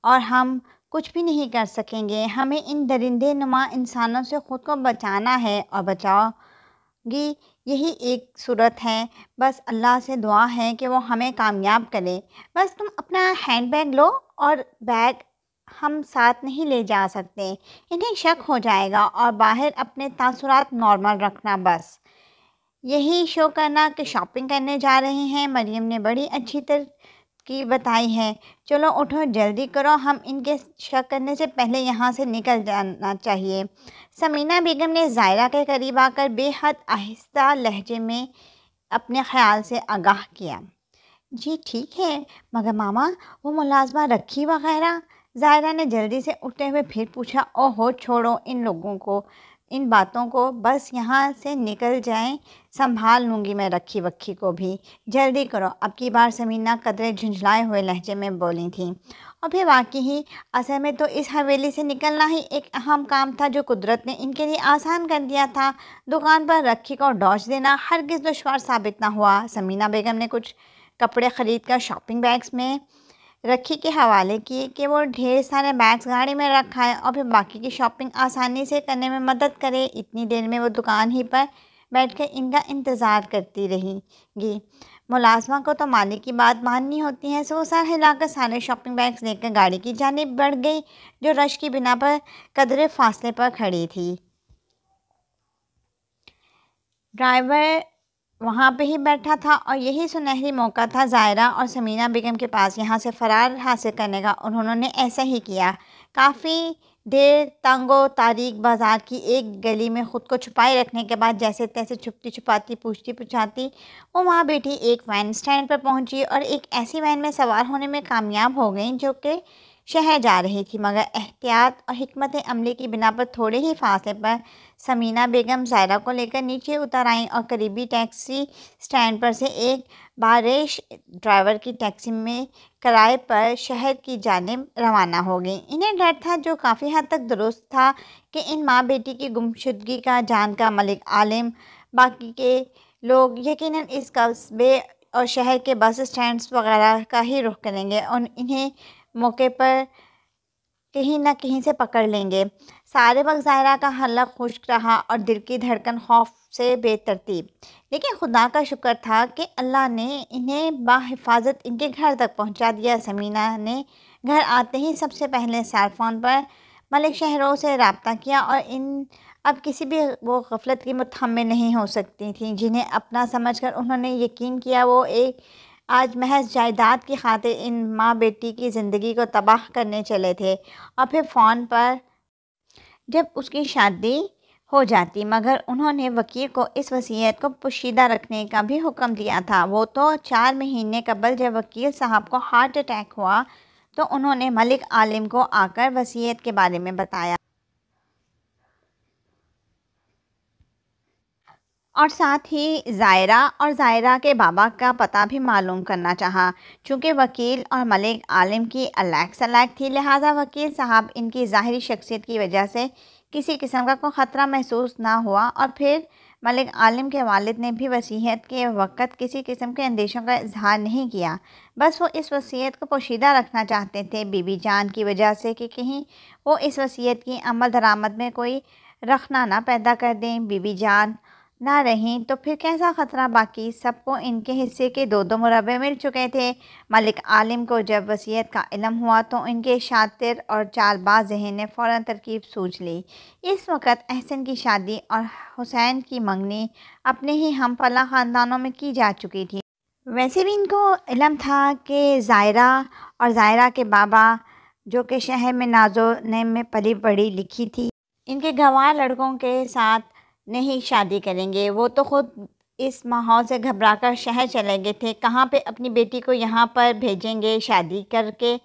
اور ہم کچھ بھی نہیں کر سکیں گے۔ ہمیں ان درندے نما انسانوں سے خود کو بچانا ہے، اور بچاؤ گی یہی ایک صورت ہے۔ بس اللہ سے دعا ہے کہ وہ ہمیں کامیاب کرے۔ بس تم اپنا ہینڈ بیگ لو، اور بیگ ہم ساتھ نہیں لے جا سکتے، انہیں شک ہو جائے گا، اور باہر اپنے تاثرات نارمل رکھنا، بس یہی شو کرنا کہ شاپنگ کرنے جا رہے ہیں۔ مریم نے بڑی اچھی ترکیب بتائی ہے، چلو اٹھو جلدی کرو، ہم ان کے شک کرنے سے پہلے یہاں سے نکل جانا چاہیے۔ سمینہ بیگم نے ظاہرہ کے قریب آ کر بے حد آہستہ لہجے میں اپنے خیال سے آگاہ کیا۔ جی ٹھیک ہے، مگر ماما وہ ملازمہ رکھی وغیرہ؟ ظاہرہ نے جلدی سے اٹھتے ہوئے پھر پوچھا۔ اوہو، چھوڑو ان لوگوں کو، ان باتوں کو، بس یہاں سے نکل جائیں، سنبھال لوں گی میں رکھی وکھی کو بھی، جلدی کرو۔ اب کی بار سمینہ قدرے جھنجھلائے ہوئے لہجے میں بولی تھیں، اور پھر واقعی اصل میں تو اس حویلی سے نکلنا ہی ایک اہم کام تھا جو قدرت نے ان کے لیے آسان کر دیا تھا۔ دکان پر رکھی کو ڈوش دینا ہرگز دشوار ثابت نہ ہوا۔ سمینہ بیگم نے کچھ کپڑے خرید کر شاپنگ بیگز میں رکھی کے حوالے کیے کہ وہ ڈھیر سارے بیگز گاڑی میں رکھائے، اور پھر باقی کی شاپنگ آسانی سے کرنے میں مدد کرے۔ اتنی دیر میں وہ دکان ہی پر بیٹھ کر ان کا انتظار کرتی رہے گی۔ ملازمہ کو تو مالک کی بات ماننی ہوتی ہے، سو سر ہلا کر سارے شاپنگ بیگز لے کر گاڑی کی جانب بڑھ گئی، جو رش کی بنا پر قدرے فاصلے پر کھڑی تھی۔ ڈرائیور وہاں پہ ہی بیٹھا تھا، اور یہی سنہری موقع تھا ظاہرہ اور سمینہ بیگم کے پاس یہاں سے فرار حاصل کرنے کا۔ انہوں نے ایسا ہی کیا۔ کافی دیر تنگ و تاریک بازار کی ایک گلی میں خود کو چھپائے رکھنے کے بعد جیسے تیسے چھپتی چھپاتی پوچھتی پچھاتی وہ وہاں بیٹھی ایک وین اسٹینڈ پر پہنچی، اور ایک ایسی وین میں سوار ہونے میں کامیاب ہو گئیں جو کہ شہر جا رہی تھی، مگر احتیاط اور حکمت عملی کی بنا پر تھوڑے ہی فاصلے پر سمینہ بیگم ظاہرہ کو لے کر نیچے اتر آئیں، اور قریبی ٹیکسی اسٹینڈ پر سے ایک باریش ڈرائیور کی ٹیکسی میں کرائے پر شہر کی جانب روانہ ہو گئیں۔ انہیں ڈر تھا، جو کافی حد تک درست تھا، کہ ان ماں بیٹی کی گمشدگی کا جان کا ملک عالم باقی کے لوگ یقیناً اس قصبے اور شہر کے بس اسٹینڈز وغیرہ کا ہی رخ کریں گے، اور انہیں موقع پر کہیں نہ کہیں سے پکڑ لیں گے۔ سارے وقت ظاہرہ کا حلق خشک رہا، اور دل کی دھڑکن خوف سے بے ترتیب، لیکن خدا کا شکر تھا کہ اللہ نے انہیں بحفاظت ان کے گھر تک پہنچا دیا۔ سمینہ نے گھر آتے ہی سب سے پہلے سیل فون پر ملک شہروز سے رابطہ کیا اور اب کسی بھی وہ غفلت کی متحمل نہیں ہو سکتی تھیں جنہیں اپنا سمجھ کر انہوں نے یقین کیا وہ ایک آج محض جائیداد کی خاطر ان ماں بیٹی کی زندگی کو تباہ کرنے چلے تھے۔ اور پھر فون پر جب اس کی شادی ہو جاتی، مگر انہوں نے وکیل کو اس وصیت کو پوشیدہ رکھنے کا بھی حکم دیا تھا۔ وہ تو 4 مہینے قبل جب وکیل صاحب کو ہارٹ اٹیک ہوا تو انہوں نے ملک عالم کو آ کر وصیت کے بارے میں بتایا اور ساتھ ہی زائرہ کے بابا کا پتہ بھی معلوم کرنا چاہا۔ چونکہ وکیل اور ملک عالم کی الیک سلیک تھی، لہٰذا وکیل صاحب ان کی ظاہری شخصیت کی وجہ سے کسی قسم کا کوئی خطرہ محسوس نہ ہوا، اور پھر ملک عالم کے والد نے بھی وصیت کے وقت کسی قسم کے اندیشوں کا اظہار نہیں کیا۔ بس وہ اس وصیت کو پوشیدہ رکھنا چاہتے تھے بی بی جان کی وجہ سے، کہ کہیں وہ اس وصیت کی عمل درآمد میں کوئی رخنہ نہ پیدا کر دیں۔ بی بی جان نہ رہیں تو پھر کیسا خطرہ باقی؟ سب کو ان کے حصے کے 2 مربع مل چکے تھے۔ ملک عالم کو جب وصیت کا علم ہوا تو ان کے شاطر اور چال باز ذہن نے فوراً ترکیب سوچ لی۔ اس وقت احسن کی شادی اور حسین کی منگنی اپنے ہی ہم پلہ خاندانوں میں کی جا چکی تھی۔ ویسے بھی ان کو علم تھا کہ زائرہ کے بابا، جو کہ شہر میں ناز و نعیم میں پلی بڑھی لکھی تھی، ان کے گنوار لڑکوں کے ساتھ نہیں شادی کریں گے۔ وہ تو خود اس ماحول سے گھبرا کر شہر چلے گئے تھے، کہاں پہ اپنی بیٹی کو یہاں پر بھیجیں گے شادی کر کے۔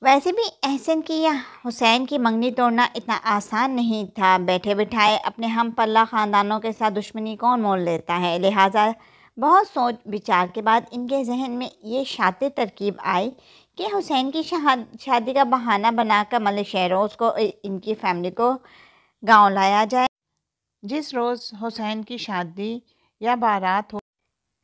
ویسے بھی احسن کی یا حسین کی منگنی توڑنا اتنا آسان نہیں تھا، بیٹھے بٹھائے اپنے ہم پلہ خاندانوں کے ساتھ دشمنی کون مول لیتا ہے؟ لہٰذا بہت سوچ بچار کے بعد ان کے ذہن میں یہ شاطر ترکیب آئی کہ حسین کی شادی کا بہانہ بنا کر ملک شہروز کو ان کی فیملی کو گاؤں لایا جائے۔ جس روز حسین کی شادی یا بارات ہو،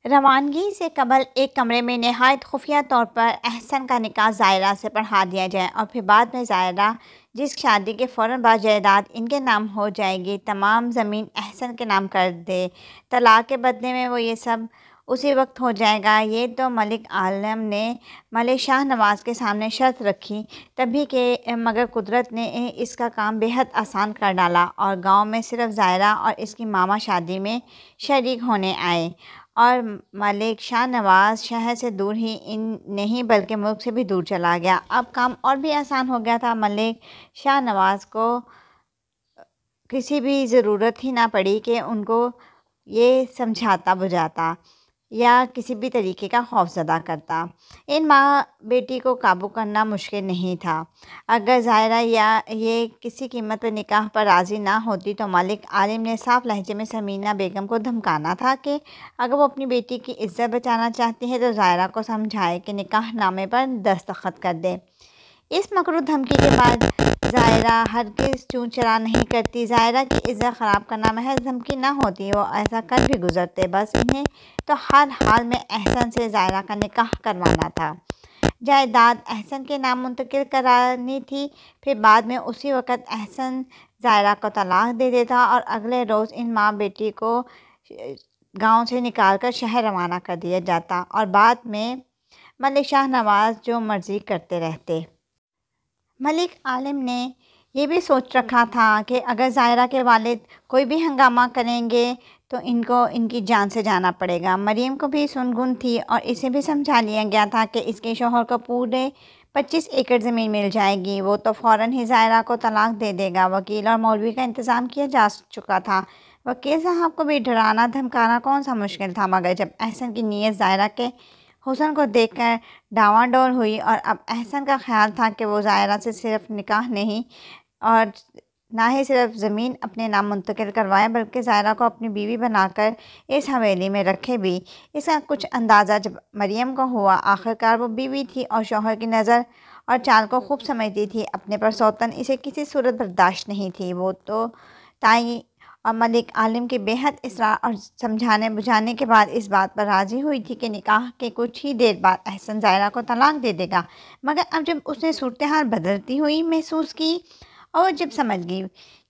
روانگی سے قبل ایک کمرے میں نہایت خفیہ طور پر احسن کا نکاح زائرہ سے پڑھا دیا جائے، اور پھر بعد میں زائرہ جس شادی کے فوراً بعد جائیداد ان کے نام ہو جائے گی، تمام زمین احسن کے نام کر دے۔ طلاق کے بدلے میں وہ یہ سب اسی وقت ہو جائے گا۔ یہ تو ملک عالم نے ملک شاہ نواز کے سامنے شرط رکھی تبھی کہ مگر قدرت نے اس کا کام بے حد آسان کر ڈالا، اور گاؤں میں صرف زائرہ اور اس کی ماما شادی میں شریک ہونے آئے، اور ملک شاہ نواز شہر سے دور ہی نہیں بلکہ ملک سے بھی دور چلا گیا۔ اب کام اور بھی آسان ہو گیا تھا۔ ملک شاہ نواز کو کسی بھی ضرورت ہی نہ پڑی کہ ان کو یہ سمجھاتا بجھاتا یا کسی بھی طریقے کا خوف زدہ کرتا۔ ان ماں بیٹی کو قابو کرنا مشکل نہیں تھا۔ اگر زائرہ یا یہ کسی قیمت پر نکاح پر راضی نہ ہوتی تو ملک عالم نے صاف لہجے میں ثمینہ بیگم کو دھمکانا تھا کہ اگر وہ اپنی بیٹی کی عزت بچانا چاہتی ہے تو زائرہ کو سمجھائے کہ نکاح نامے پر دستخط کر دے۔ اس مکروہ دھمکی کے بعد زائرہ ہرگز چون چرا نہیں کرتی۔ زائرہ کی عزت خراب کرنا محض دھمکی نہ ہوتی، وہ ایسا کر بھی گزرتے۔ بس انہیں تو ہر حال میں احسن سے زائرہ کا نکاح کروانا تھا، جائیداد احسن کے نام منتقل کرانی تھی، پھر بعد میں اسی وقت احسن زائرہ کو طلاق دے دیتا اور اگلے روز ان ماں بیٹی کو گاؤں سے نکال کر شہر روانہ کر دیا جاتا، اور بعد میں ملک شاہ نواز جو مرضی کرتے رہتے۔ ملک عالم نے یہ بھی سوچ رکھا تھا کہ اگر زائرہ کے والد کوئی بھی ہنگامہ کریں گے تو ان کو ان کی جان سے جانا پڑے گا۔ مریم کو بھی سنگن تھی اور اسے بھی سمجھا لیا گیا تھا کہ اس کے شوہر کو پورے 25 ایکڑ زمین مل جائے گی، وہ تو فوراً ہی زائرہ کو طلاق دے دے گا۔ وکیل اور مولوی کا انتظام کیا جا چکا تھا۔ وکیل صاحب کو بھی ڈرانا دھمکانا کون سا مشکل تھا، مگر جب احسن کی نیت زائرہ کے حسن کو دیکھ کر ڈاواں ڈول ہوئی، اور اب احسن کا خیال تھا کہ وہ زائرہ سے صرف نکاح نہیں اور نہ ہی صرف زمین اپنے نام منتقل کروائے بلکہ زائرہ کو اپنی بیوی بنا کر اس حویلی میں رکھے بھی، اس کا کچھ اندازہ جب مریم کو ہوا۔ آخرکار وہ بیوی تھی اور شوہر کی نظر اور چال کو خوب سمجھتی تھی، اپنے پر سوتن اسے کسی صورت برداشت نہیں تھی۔ وہ تو تائی اور ملک عالم کے بے حد اصرار اور سمجھانے بجھانے کے بعد اس بات پر راضی ہوئی تھی کہ نکاح کے کچھ ہی دیر بعد احسن زائرہ کو طلاق دے دے گا، مگر اب جب اس نے صورتحال بدلتی ہوئی محسوس کی اور جب سمجھ گئی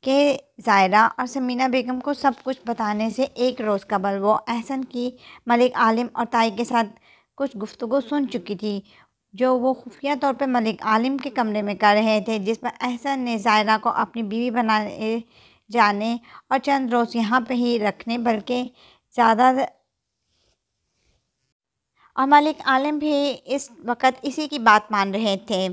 کہ زائرہ اور ثمینہ بیگم کو سب کچھ بتانے سے ایک روز قبل وہ احسن کی ملک عالم اور تائی کے ساتھ کچھ گفتگو سن چکی تھی، جو وہ خفیہ طور پہ ملک عالم کے کمرے میں کر رہے تھے، جس پر احسن نے زائرہ کو اپنی بیوی بنانے جانے اور چند روز یہاں پہ ہی رکھنے بلکہ زیادہ، اور ملک عالم بھی اس وقت اسی کی بات مان رہے تھے،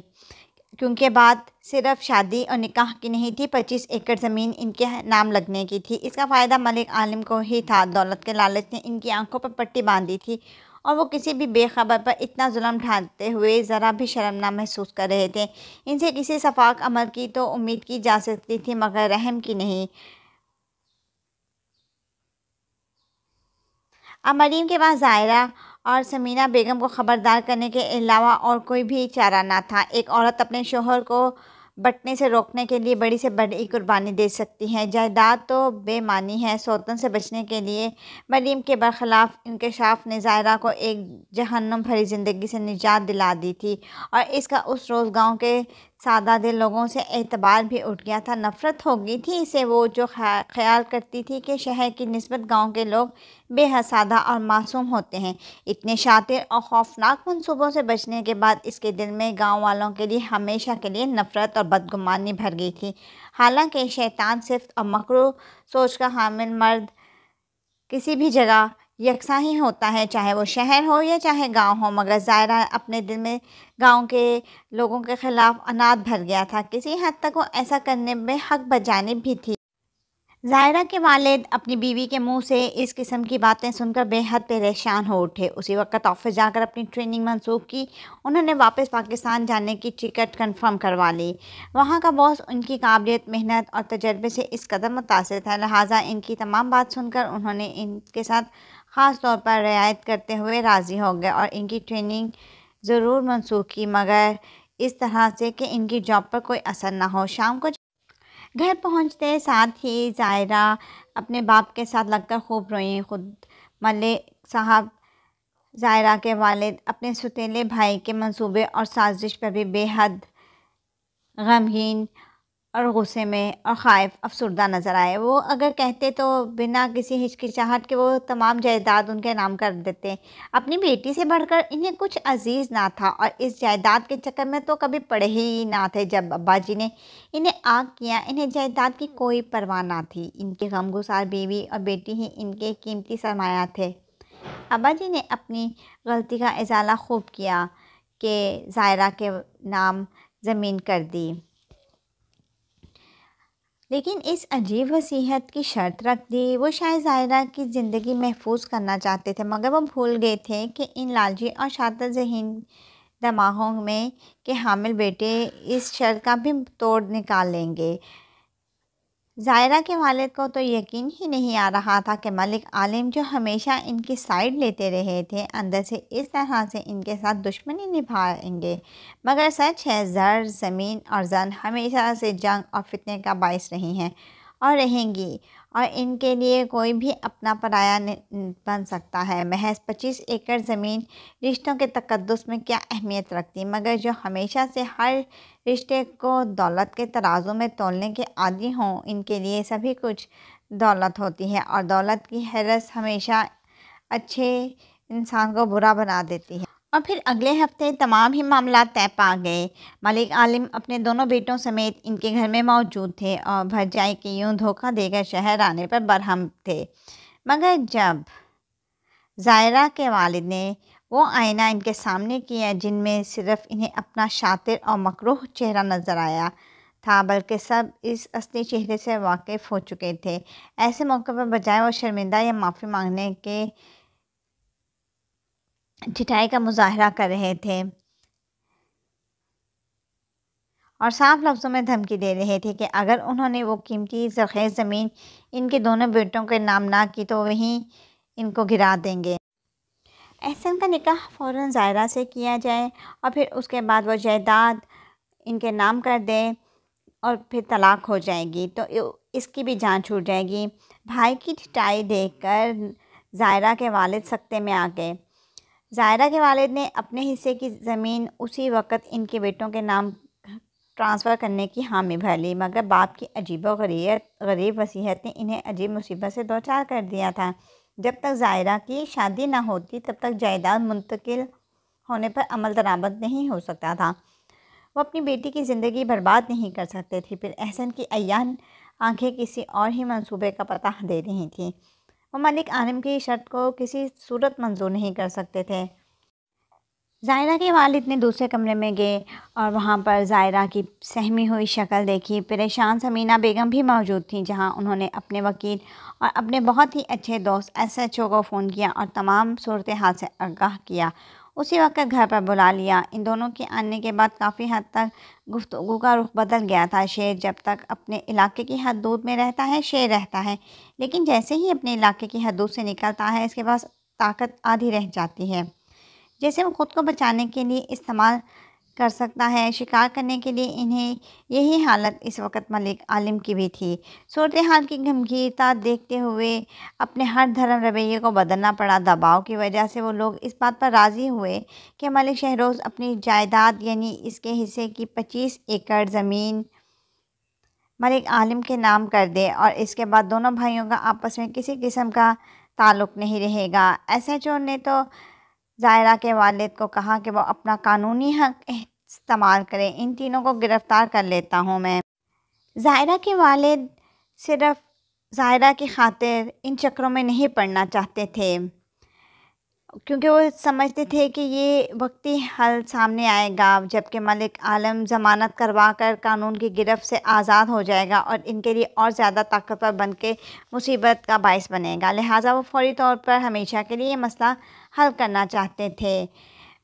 کیونکہ بات صرف شادی اور نکاح کی نہیں تھی، 25 ایکڑ زمین ان کے نام لگنے کی تھی۔ اس کا فائدہ ملک عالم کو ہی تھا۔ دولت کے لالچ نے ان کی آنکھوں پر پٹی باندھی تھی اور وہ کسی بھی بے خبر پر اتنا ظلم ڈھاتے ہوئے ذرا بھی شرم نہ محسوس کر رہے تھے۔ ان سے کسی شفاق عمل کی تو امید کی جا سکتی تھی مگر رحم کی نہیں۔ اب مریم کے پاس زائرہ اور ثمینہ بیگم کو خبردار کرنے کے علاوہ اور کوئی بھی چارہ نہ تھا۔ ایک عورت اپنے شوہر کو بٹنے سے روکنے کے لیے بڑی سے بڑی قربانی دے سکتی ہے، جائیداد تو بے معنی ہے۔ سوتن سے بچنے کے لیے مریم کے برخلاف انکشاف نے زائرہ کو ایک جہنم بھری زندگی سے نجات دلا دی تھی، اور اس کا اس روز گاؤں کے سادہ دل لوگوں سے اعتبار بھی اٹھ گیا تھا۔ نفرت ہو گئی تھی اسے، وہ جو خیال کرتی تھی کہ شہر کی نسبت گاؤں کے لوگ بے حد سادہ اور معصوم ہوتے ہیں۔ اتنے شاطر اور خوفناک منصوبوں سے بچنے کے بعد اس کے دل میں گاؤں والوں کے لیے ہمیشہ کے لیے نفرت اور بدگمانی بھر گئی تھی۔ حالانکہ شیطان صفت اور مکروہ سوچ کا حامل مرد کسی بھی جگہ یکساں ہی ہوتا ہے، چاہے وہ شہر ہو یا چاہے گاؤں ہو، مگر زائرہ اپنے دل میں گاؤں کے لوگوں کے خلاف عناد بھر گیا تھا۔ کسی حد تک وہ ایسا کرنے میں حق بجانب بھی تھی۔ زائرہ کے والد اپنی بیوی کے منہ سے اس قسم کی باتیں سن کر بے حد پریشان ہو اٹھے۔ اسی وقت آفس جا کر اپنی ٹریننگ منسوخ کی۔ انہوں نے واپس پاکستان جانے کی ٹکٹ کنفرم کروا لی۔ وہاں کا باس ان کی قابلیت، محنت اور تجربے سے اس قدر متاثر تھا، لہٰذا ان کی تمام بات سن کر انہوں نے ان کے ساتھ خاص طور پر رعایت کرتے ہوئے راضی ہو گئے اور ان کی ٹریننگ ضرور منسوخ کی، مگر اس طرح سے کہ ان کی جاب پر کوئی اثر نہ ہو۔ شام کو گھر پہنچتے ساتھ ہی زائرہ اپنے باپ کے ساتھ لگ کر خوب روئیں۔ خود ملک صاحب زائرہ کے والد اپنے سوتیلے بھائی کے منصوبے اور سازش پر بھی بے حد غمگین اور غصے میں اور خائف افسردہ نظر آئے۔ وہ اگر کہتے تو بنا کسی ہچکچاہٹ کے وہ تمام جائیداد ان کے نام کر دیتے۔ اپنی بیٹی سے بڑھ کر انہیں کچھ عزیز نہ تھا، اور اس جائیداد کے چکر میں تو کبھی پڑے ہی نہ تھے۔ جب ابا جی نے انہیں آگ کیا، انہیں جائیداد کی کوئی پرواہ نہ تھی۔ ان کی غمگسار بیوی اور بیٹی ہی ان کے قیمتی سرمایہ تھے۔ ابا جی نے اپنی غلطی کا ازالہ خوب کیا کہ زائرہ کے نام زمین کر دی، لیکن اس عجیب وصیت کی شرط رکھ دی۔ وہ شاید زائرہ کی زندگی محفوظ کرنا چاہتے تھے، مگر وہ بھول گئے تھے کہ ان لالچی اور شاطر ذہین دماغوں میں کے حامل بیٹے اس شرط کا بھی توڑ نکال لیں گے۔ زائرہ کے والد کو تو یقین ہی نہیں آ رہا تھا کہ ملک عالم، جو ہمیشہ ان کی سائیڈ لیتے رہے تھے، اندر سے اس طرح سے ان کے ساتھ دشمنی نبھائیں گے۔ مگر سچ ہے، زر، زمین اور زن ہمیشہ سے جنگ اور فتنے کا باعث رہی ہیں اور رہیں گی، اور ان کے لیے کوئی بھی اپنا پرایا بن سکتا ہے۔ محض 25 ایکڑ زمین رشتوں کے تقدس میں کیا اہمیت رکھتی، مگر جو ہمیشہ سے ہر رشتے کو دولت کے ترازو میں تولنے کے عادی ہوں، ان کے لیے سبھی کچھ دولت ہوتی ہے، اور دولت کی حرص ہمیشہ اچھے انسان کو برا بنا دیتی ہے۔ اور پھر اگلے ہفتے تمام ہی معاملات طے پا گئے۔ ملک عالم اپنے دونوں بیٹوں سمیت ان کے گھر میں موجود تھے اور بھرجائی کہ یوں دھوکہ دے کر شہر آنے پر برہم تھے۔ مگر جب زائرہ کے والد نے وہ آئینہ ان کے سامنے کیا جن میں صرف انہیں اپنا شاطر اور مکروہ چہرہ نظر آیا تھا، بلکہ سب اس اصلی چہرے سے واقف ہو چکے تھے، ایسے موقع پر بجائے وہ شرمندہ یا معافی مانگنے کے ڈٹائی کا مظاہرہ کر رہے تھے اور صاف لفظوں میں دھمکی دے رہے تھے کہ اگر انہوں نے وہ قیمتی زرخیز زمین ان کے دونوں بیٹوں کے نام نہ کی تو وہیں ان کو گرا دیں گے۔ احسن کا نکاح فوراً زائرہ سے کیا جائے اور پھر اس کے بعد وہ جائیداد ان کے نام کر دے اور پھر طلاق ہو جائے گی تو اس کی بھی جان چھوٹ جائے گی۔ بھائی کی ڈٹائی دیکھ کر زائرہ کے والد سکتے میں آ گئے۔ زائرہ کے والد نے اپنے حصے کی زمین اسی وقت ان کے بیٹوں کے نام ٹرانسفر کرنے کی حامی بھر لی، مگر باپ کی عجیب و غریب وصیت نے انہیں عجیب مصیبت سے دوچار کر دیا تھا۔ جب تک زائرہ کی شادی نہ ہوتی تب تک جائیداد منتقل ہونے پر عمل درآمد نہیں ہو سکتا تھا۔ وہ اپنی بیٹی کی زندگی برباد نہیں کر سکتے تھے۔ پھر احسن کی عیان آنکھیں کسی اور ہی منصوبے کا پتہ دے رہی تھیں۔ وہ ملک عالم کی شرط کو کسی صورت منظور نہیں کر سکتے تھے۔ زائرہ کے والد نے دوسرے کمرے میں گئے اور وہاں پر زائرہ کی سہمی ہوئی شکل دیکھی۔ پریشان سمینہ بیگم بھی موجود تھیں، جہاں انہوں نے اپنے وکیل اور اپنے بہت ہی اچھے دوست SHO کو فون کیا اور تمام صورتحال سے آگاہ کیا۔ اسی وقت گھر پر بلا لیا۔ ان دونوں کے آنے کے بعد کافی حد تک گفتگو کا رخ بدل گیا تھا۔ شیر جب تک اپنے علاقے کی حدود میں رہتا ہے شیر رہتا ہے، لیکن جیسے ہی اپنے علاقے کی حدود سے نکلتا ہے اس کے پاس طاقت آدھی رہ جاتی ہے، جیسے وہ خود کو بچانے کے لیے استعمال کر سکتا ہے۔ شکار کرنے کے لیے انہیں یہی حالت اس وقت ملک عالم کی بھی تھی۔ صورتحال کی گمبھیرتا دیکھتے ہوئے اپنے ہر دھرم رویے کو بدلنا پڑا۔ دباؤ کی وجہ سے وہ لوگ اس بات پر راضی ہوئے کہ ملک شہروز اپنی جائیداد یعنی اس کے حصے کی 25 ایکڑ زمین ملک عالم کے نام کر دے، اور اس کے بعد دونوں بھائیوں کا آپس میں کسی قسم کا تعلق نہیں رہے گا۔ SHO نے تو زائرہ کے والد کو کہا کہ وہ اپنا قانونی حق استعمال کریں، ان تینوں کو گرفتار کر لیتا ہوں میں۔ زائرہ کے والد صرف زائرہ کی خاطر ان چکروں میں نہیں پڑنا چاہتے تھے، کیونکہ وہ سمجھتے تھے کہ یہ وقتی حل سامنے آئے گا جبکہ ملک عالم ضمانت کروا کر قانون کی گرفت سے آزاد ہو جائے گا اور ان کے لیے اور زیادہ طاقتور بن کے مصیبت کا باعث بنے گا۔ لہٰذا وہ فوری طور پر ہمیشہ کے لیے یہ مسئلہ حل کرنا چاہتے تھے۔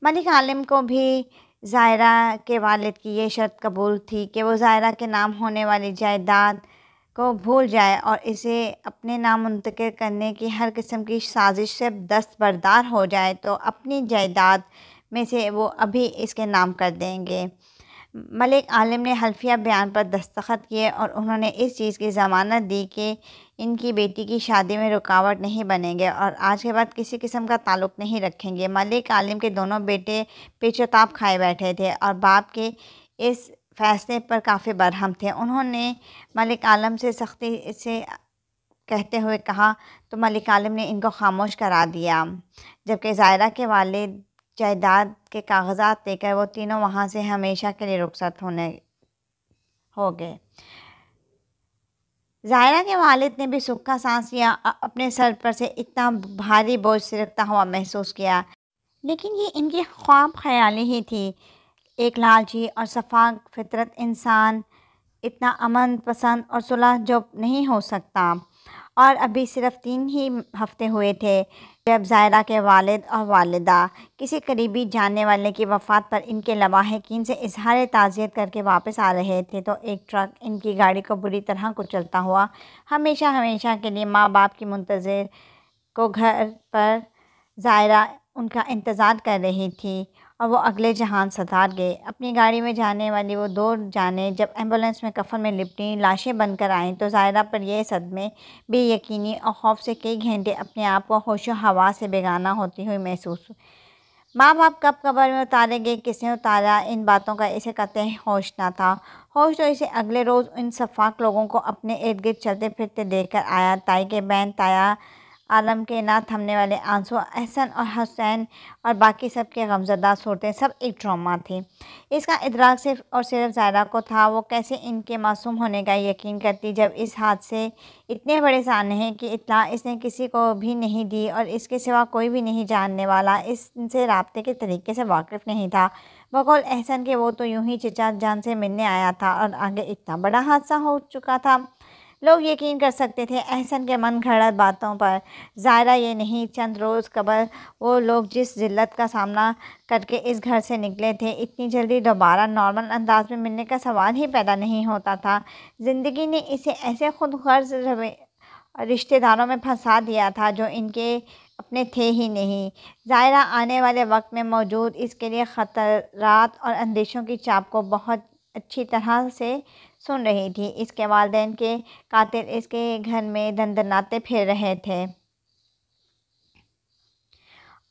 ملک عالم کو بھی زائرہ کے والد کی یہ شرط قبول تھی کہ وہ زائرہ کے نام ہونے والی جائیداد کو بھول جائے اور اسے اپنے نام منتقل کرنے کی ہر قسم کی سازش سے دستبردار ہو جائے تو اپنی جائیداد میں سے وہ ابھی اس کے نام کر دیں گے۔ ملک عالم نے حلفیہ بیان پر دستخط کیے اور انہوں نے اس چیز کی ضمانت دی کہ ان کی بیٹی کی شادی میں رکاوٹ نہیں بنیں گے اور آج کے بعد کسی قسم کا تعلق نہیں رکھیں گے۔ ملک عالم کے دونوں بیٹے پیچ و تاب کھائے بیٹھے تھے اور باپ کے اس فیصلے پر کافی برہم تھے۔ انہوں نے ملک عالم سے سختی سے کہتے ہوئے کہا تو ملک عالم نے ان کو خاموش کرا دیا، جبکہ زائرہ کے والد جائیداد کے کاغذات لے کر وہ تینوں وہاں سے ہمیشہ کے لیے رخصت ہو گئے۔ زائرہ کے والد نے بھی سکھ کا سانس لیا، اپنے سر پر سے اتنا بھاری بوجھ سرکتا ہوا محسوس کیا، لیکن یہ ان کی خواب خیالی ہی تھی۔ ایک لالچی اور شفاق فطرت انسان اتنا امن پسند اور صلح جوب نہیں ہو سکتا۔ اور ابھی صرف 3 ہی ہفتے ہوئے تھے جب زائرہ کے والد اور والدہ کسی قریبی جاننے والے کی وفات پر ان کے لواحقین سے اظہار تعزیت کر کے واپس آ رہے تھے تو ایک ٹرک ان کی گاڑی کو بری طرح کچلتا ہوا ہمیشہ کے لیے ماں باپ کی منتظر کو گھر پر زائرہ ان کا انتظار کر رہی تھی اور وہ اگلے جہان ستار گئے۔ اپنی گاڑی میں جانے والی وہ 2 جانیں جب ایمبولینس میں کفن میں لپٹی لاشیں بن کر آئیں تو زائرہ پر یہ صدمے، بے یقینی اور خوف سے کئی گھنٹے اپنے آپ کو ہوش و حواس سے بیگانہ ہوتی ہوئی محسوس ہوئی۔ ماں باپ کب قبر میں اتارے گئے، کس نے اتارا، ان باتوں کا اسے قطعی ہوش نہ تھا۔ ہوش تو اسے اگلے روز ان شفاق لوگوں کو اپنے ارد گرد چلتے پھرتے دیکھ کر آیا۔ تائی کے بہن تایا عالم کے نہ تھمنے والے آنسو، احسن اور حسین اور باقی سب کے غمزدہ صورتیں سب ایک ڈرامہ تھی۔ اس کا ادراک صرف اور صرف زائرہ کو تھا۔ وہ کیسے ان کے معصوم ہونے کا یقین کرتی جب اس حادثے اتنے بڑے سانحے کی اطلاع اس نے کسی کو بھی نہیں دی اور اس کے سوا کوئی بھی نہیں جاننے والا ان سے رابطے کے طریقے سے واقف نہیں تھا۔ بقول احسن کہ وہ تو یوں ہی چچا جان سے ملنے آیا تھا اور آگے اتنا بڑا حادثہ ہو چکا تھا۔ لوگ یقین کر سکتے تھے احسن کے من گھڑت باتوں پر۔ زائرہ یہ نہیں، چند روز قبل وہ لوگ جس ذلت کا سامنا کر کے اس گھر سے نکلے تھے، اتنی جلدی دوبارہ نارمل انداز میں ملنے کا سوال ہی پیدا نہیں ہوتا تھا۔ زندگی نے اسے ایسے خود غرض رشتہ داروں میں پھنسا دیا تھا جو ان کے اپنے تھے ہی نہیں۔ زائرہ آنے والے وقت میں موجود اس کے لیے خطرات اور اندیشوں کی چاپ کو بہت اچھی طرح سے سن رہی تھی۔ اس کے والدین کے قاتل اس کے گھر میں دندناتے پھر رہے تھے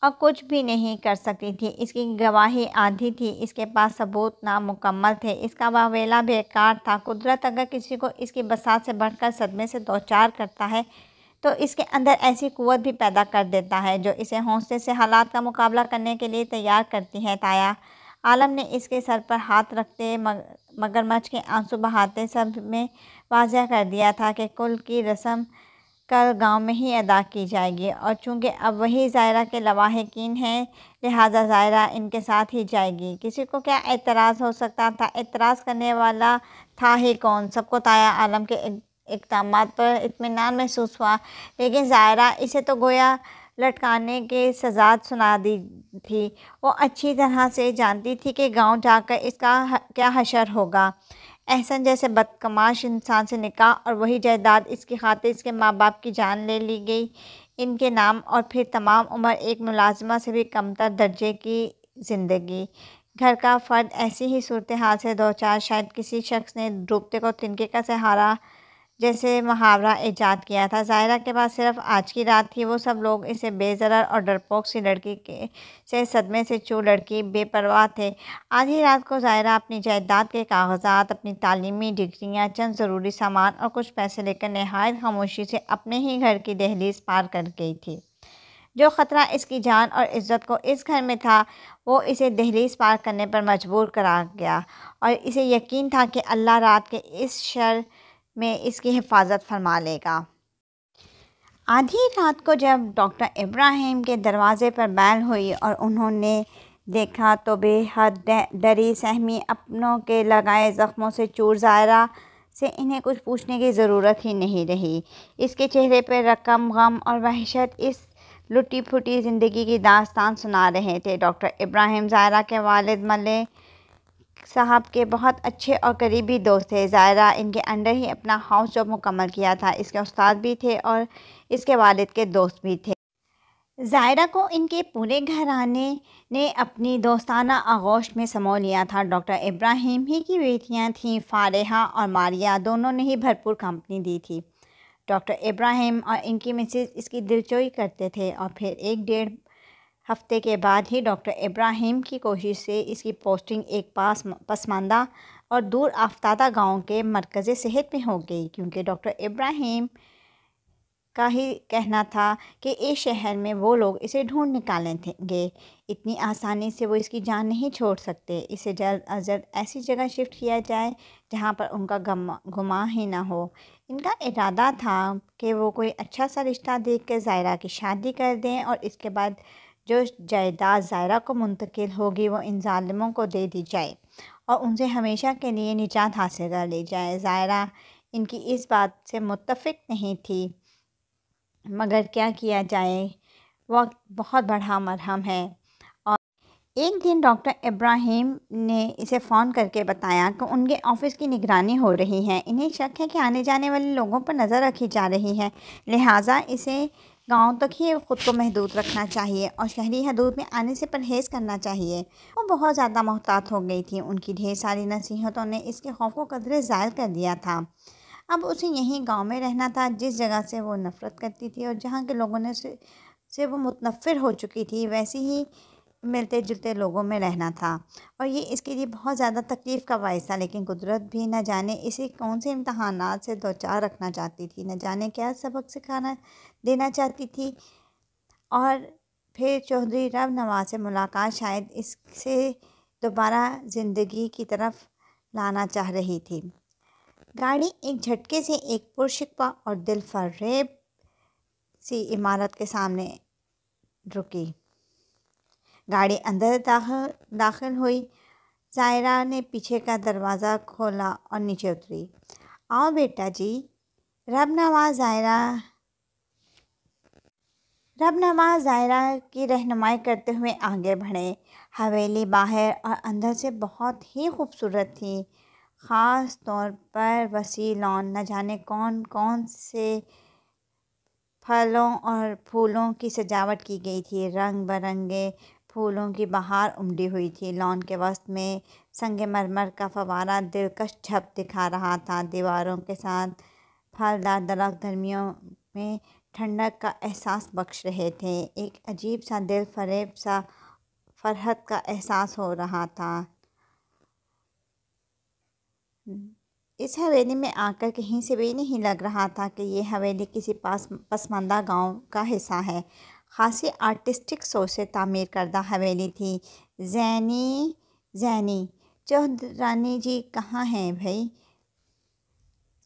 اور کچھ بھی نہیں کر سکتی تھی۔ اس کی گواہی آدھی تھی، اس کے پاس ثبوت نامکمل تھے، اس کا واویلا بیکار تھا۔ قدرت اگر کسی کو اس کی بساط سے بڑھ کر صدمے سے دوچار کرتا ہے تو اس کے اندر ایسی قوت بھی پیدا کر دیتا ہے جو اسے حوصلے سے حالات کا مقابلہ کرنے کے لیے تیار کرتی ہے۔ تایا عالم نے اس کے سر پر ہاتھ رکھتے مگرمچھ کے آنسو بہاتے سب میں واضح کر دیا تھا کہ کل کی رسم کل گاؤں میں ہی ادا کی جائے گی، اور چونکہ اب وہی زائرہ کے لواحقین ہیں لہٰذا زائرہ ان کے ساتھ ہی جائے گی۔ کسی کو کیا اعتراض ہو سکتا تھا؟ اعتراض کرنے والا تھا ہی کون؟ سب کو تایا عالم کے اقدامات پر اطمینان محسوس ہوا، لیکن زائرہ اسے تو گویا لٹکانے کی سزا سنا دی تھی۔ وہ اچھی طرح سے جانتی تھی کہ گاؤں جا کر اس کا کیا حشر ہوگا۔ احسن جیسے بدقماش انسان سے نکاح اور وہی جائیداد اس کی خاطر اس کے ماں باپ کی جان لے لی گئی ان کے نام، اور پھر تمام عمر ایک ملازمہ سے بھی کمتر درجے کی زندگی۔ گھر کا فرد ایسی ہی صورتحال سے دوچار، شاید کسی شخص نے ڈوبتے کو تنکے کا سہارا جیسے محاورہ ایجاد کیا تھا۔ زائرہ کے پاس صرف آج کی رات تھی۔ وہ سب لوگ اسے بے ضرر اور ڈرپوک سی لڑکی سے صدمے سے چور لڑکی بے پرواہ تھے۔ آدھی رات کو زائرہ اپنی جائیداد کے کاغذات، اپنی تعلیمی ڈگریاں، چند ضروری سامان اور کچھ پیسے لے کر نہایت خاموشی سے اپنے ہی گھر کی دہلیز پار کر گئی تھی۔ جو خطرہ اس کی جان اور عزت کو اس گھر میں تھا وہ اسے دہلیز پار کرنے پر مجبور کرا گیا، اور اسے یقین تھا کہ اللہ رات کے اس شر میں اس کی حفاظت فرما لے گا۔ آدھی رات کو جب ڈاکٹر ابراہیم کے دروازے پر بیل ہوئی اور انہوں نے دیکھا تو بے حد ڈری سہمی اپنوں کے لگائے زخموں سے چور زائرہ سے انہیں کچھ پوچھنے کی ضرورت ہی نہیں رہی۔ اس کے چہرے پہ رقم غم اور وحشت اس لٹی پھٹی زندگی کی داستان سنا رہے تھے۔ ڈاکٹر ابراہیم زائرہ کے والد ملک صاحب کے بہت اچھے اور قریبی دوست تھے۔ زائرہ ان کے انڈر ہی اپنا ہاؤس جاب مکمل کیا تھا۔ اس کے استاد بھی تھے اور اس کے والد کے دوست بھی تھے۔ زائرہ کو ان کے پورے گھرانے نے اپنی دوستانہ آغوش میں سمو لیا تھا۔ ڈاکٹر ابراہیم ہی کی بیٹیاں تھیں، فارحہ اور ماریہ، دونوں نے ہی بھرپور کمپنی دی تھی۔ ڈاکٹر ابراہیم اور ان کی مسز اس کی دلجوئی کرتے تھے، اور پھر 1.5 ہفتے کے بعد ہی ڈاکٹر ابراہیم کی کوشش سے اس کی پوسٹنگ ایک پسماندہ اور دور افتادہ گاؤں کے مرکز صحت میں ہو گئی، کیونکہ ڈاکٹر ابراہیم کا ہی کہنا تھا کہ اس شہر میں وہ لوگ اسے ڈھونڈ نکالیں گے، اتنی آسانی سے وہ اس کی جان نہیں چھوڑ سکتے۔ اسے جلد از جلد ایسی جگہ شفٹ کیا جائے جہاں پر ان کا گمان ہی نہ ہو۔ ان کا ارادہ تھا کہ وہ کوئی اچھا سا رشتہ دیکھ کر زائرہ کی شادی کر دیں، اور اس کے بعد جو جائیداد زائرہ کو منتقل ہوگی وہ ان ظالموں کو دے دی جائے اور ان سے ہمیشہ کے لیے نجات حاصل کر لی جائے۔ زائرہ ان کی اس بات سے متفق نہیں تھی، مگر کیا کیا جائے، وقت بہت بڑا مرہم ہے۔ اور ایک دن ڈاکٹر ابراہیم نے اسے فون کر کے بتایا کہ ان کے آفس کی نگرانی ہو رہی ہے، انہیں شک ہے کہ آنے جانے والے لوگوں پر نظر رکھی جا رہی ہے، لہٰذا اسے گاؤں تک ہی خود کو محدود رکھنا چاہیے اور شہری حدود میں آنے سے پرہیز کرنا چاہیے۔ وہ بہت زیادہ محتاط ہو گئی تھی۔ ان کی ڈھیر ساری نصیحتوں نے اس کے خوف کو قدرے زائل کر دیا تھا۔ اب اسے یہیں گاؤں میں رہنا تھا، جس جگہ سے وہ نفرت کرتی تھی اور جہاں کے لوگوں سے وہ متنفر ہو چکی تھی، ویسے ہی ملتے جلتے لوگوں میں رہنا تھا، اور یہ اس کے لیے بہت زیادہ تکلیف کا باعث تھا۔ لیکن قدرت بھی نہ جانے اسے کون سے امتحانات سے دوچار رکھنا چاہتی تھی، نہ جانے کیا سبق سکھانا دینا چاہتی تھی، اور پھر چودھری رب نواز سے ملاقات شاید اس سے دوبارہ زندگی کی طرف لانا چاہ رہی تھی۔ گاڑی ایک جھٹکے سے ایک پرشکوہ اور دل فریب سی عمارت کے سامنے رکی۔ گاڑی اندر داخل ہوئی۔ زائرہ نے پیچھے کا دروازہ کھولا اور نیچے اتری۔ آؤ بیٹا جی۔ رب نواز زائرہ کی رہنمائی کرتے ہوئے آگے بڑھے۔ حویلی باہر اور اندر سے بہت ہی خوبصورت تھی، خاص طور پر وسیع لان، نہ جانے کون کون سے پھلوں اور پھولوں کی سجاوٹ کی گئی تھی۔ رنگ برنگے پھولوں کی بہار امڈی ہوئی تھی۔ لان کے وسط میں سنگ مرمر کا فوارہ دلکش جھپ دکھا رہا تھا۔ دیواروں کے ساتھ پھلدار درخت گرمیوں میں ٹھنڈک کا احساس بخش رہے تھے۔ ایک عجیب سا دل فریب سا فرحت کا احساس ہو رہا تھا۔ اس حویلی میں آ کر کہیں سے بھی نہیں لگ رہا تھا کہ یہ حویلی کسی پسماندہ گاؤں کا حصہ ہے۔ خاصی آرٹسٹک سوچ سے تعمیر کردہ حویلی تھی۔ زینی چودھرانی جی کہاں ہیں بھائی؟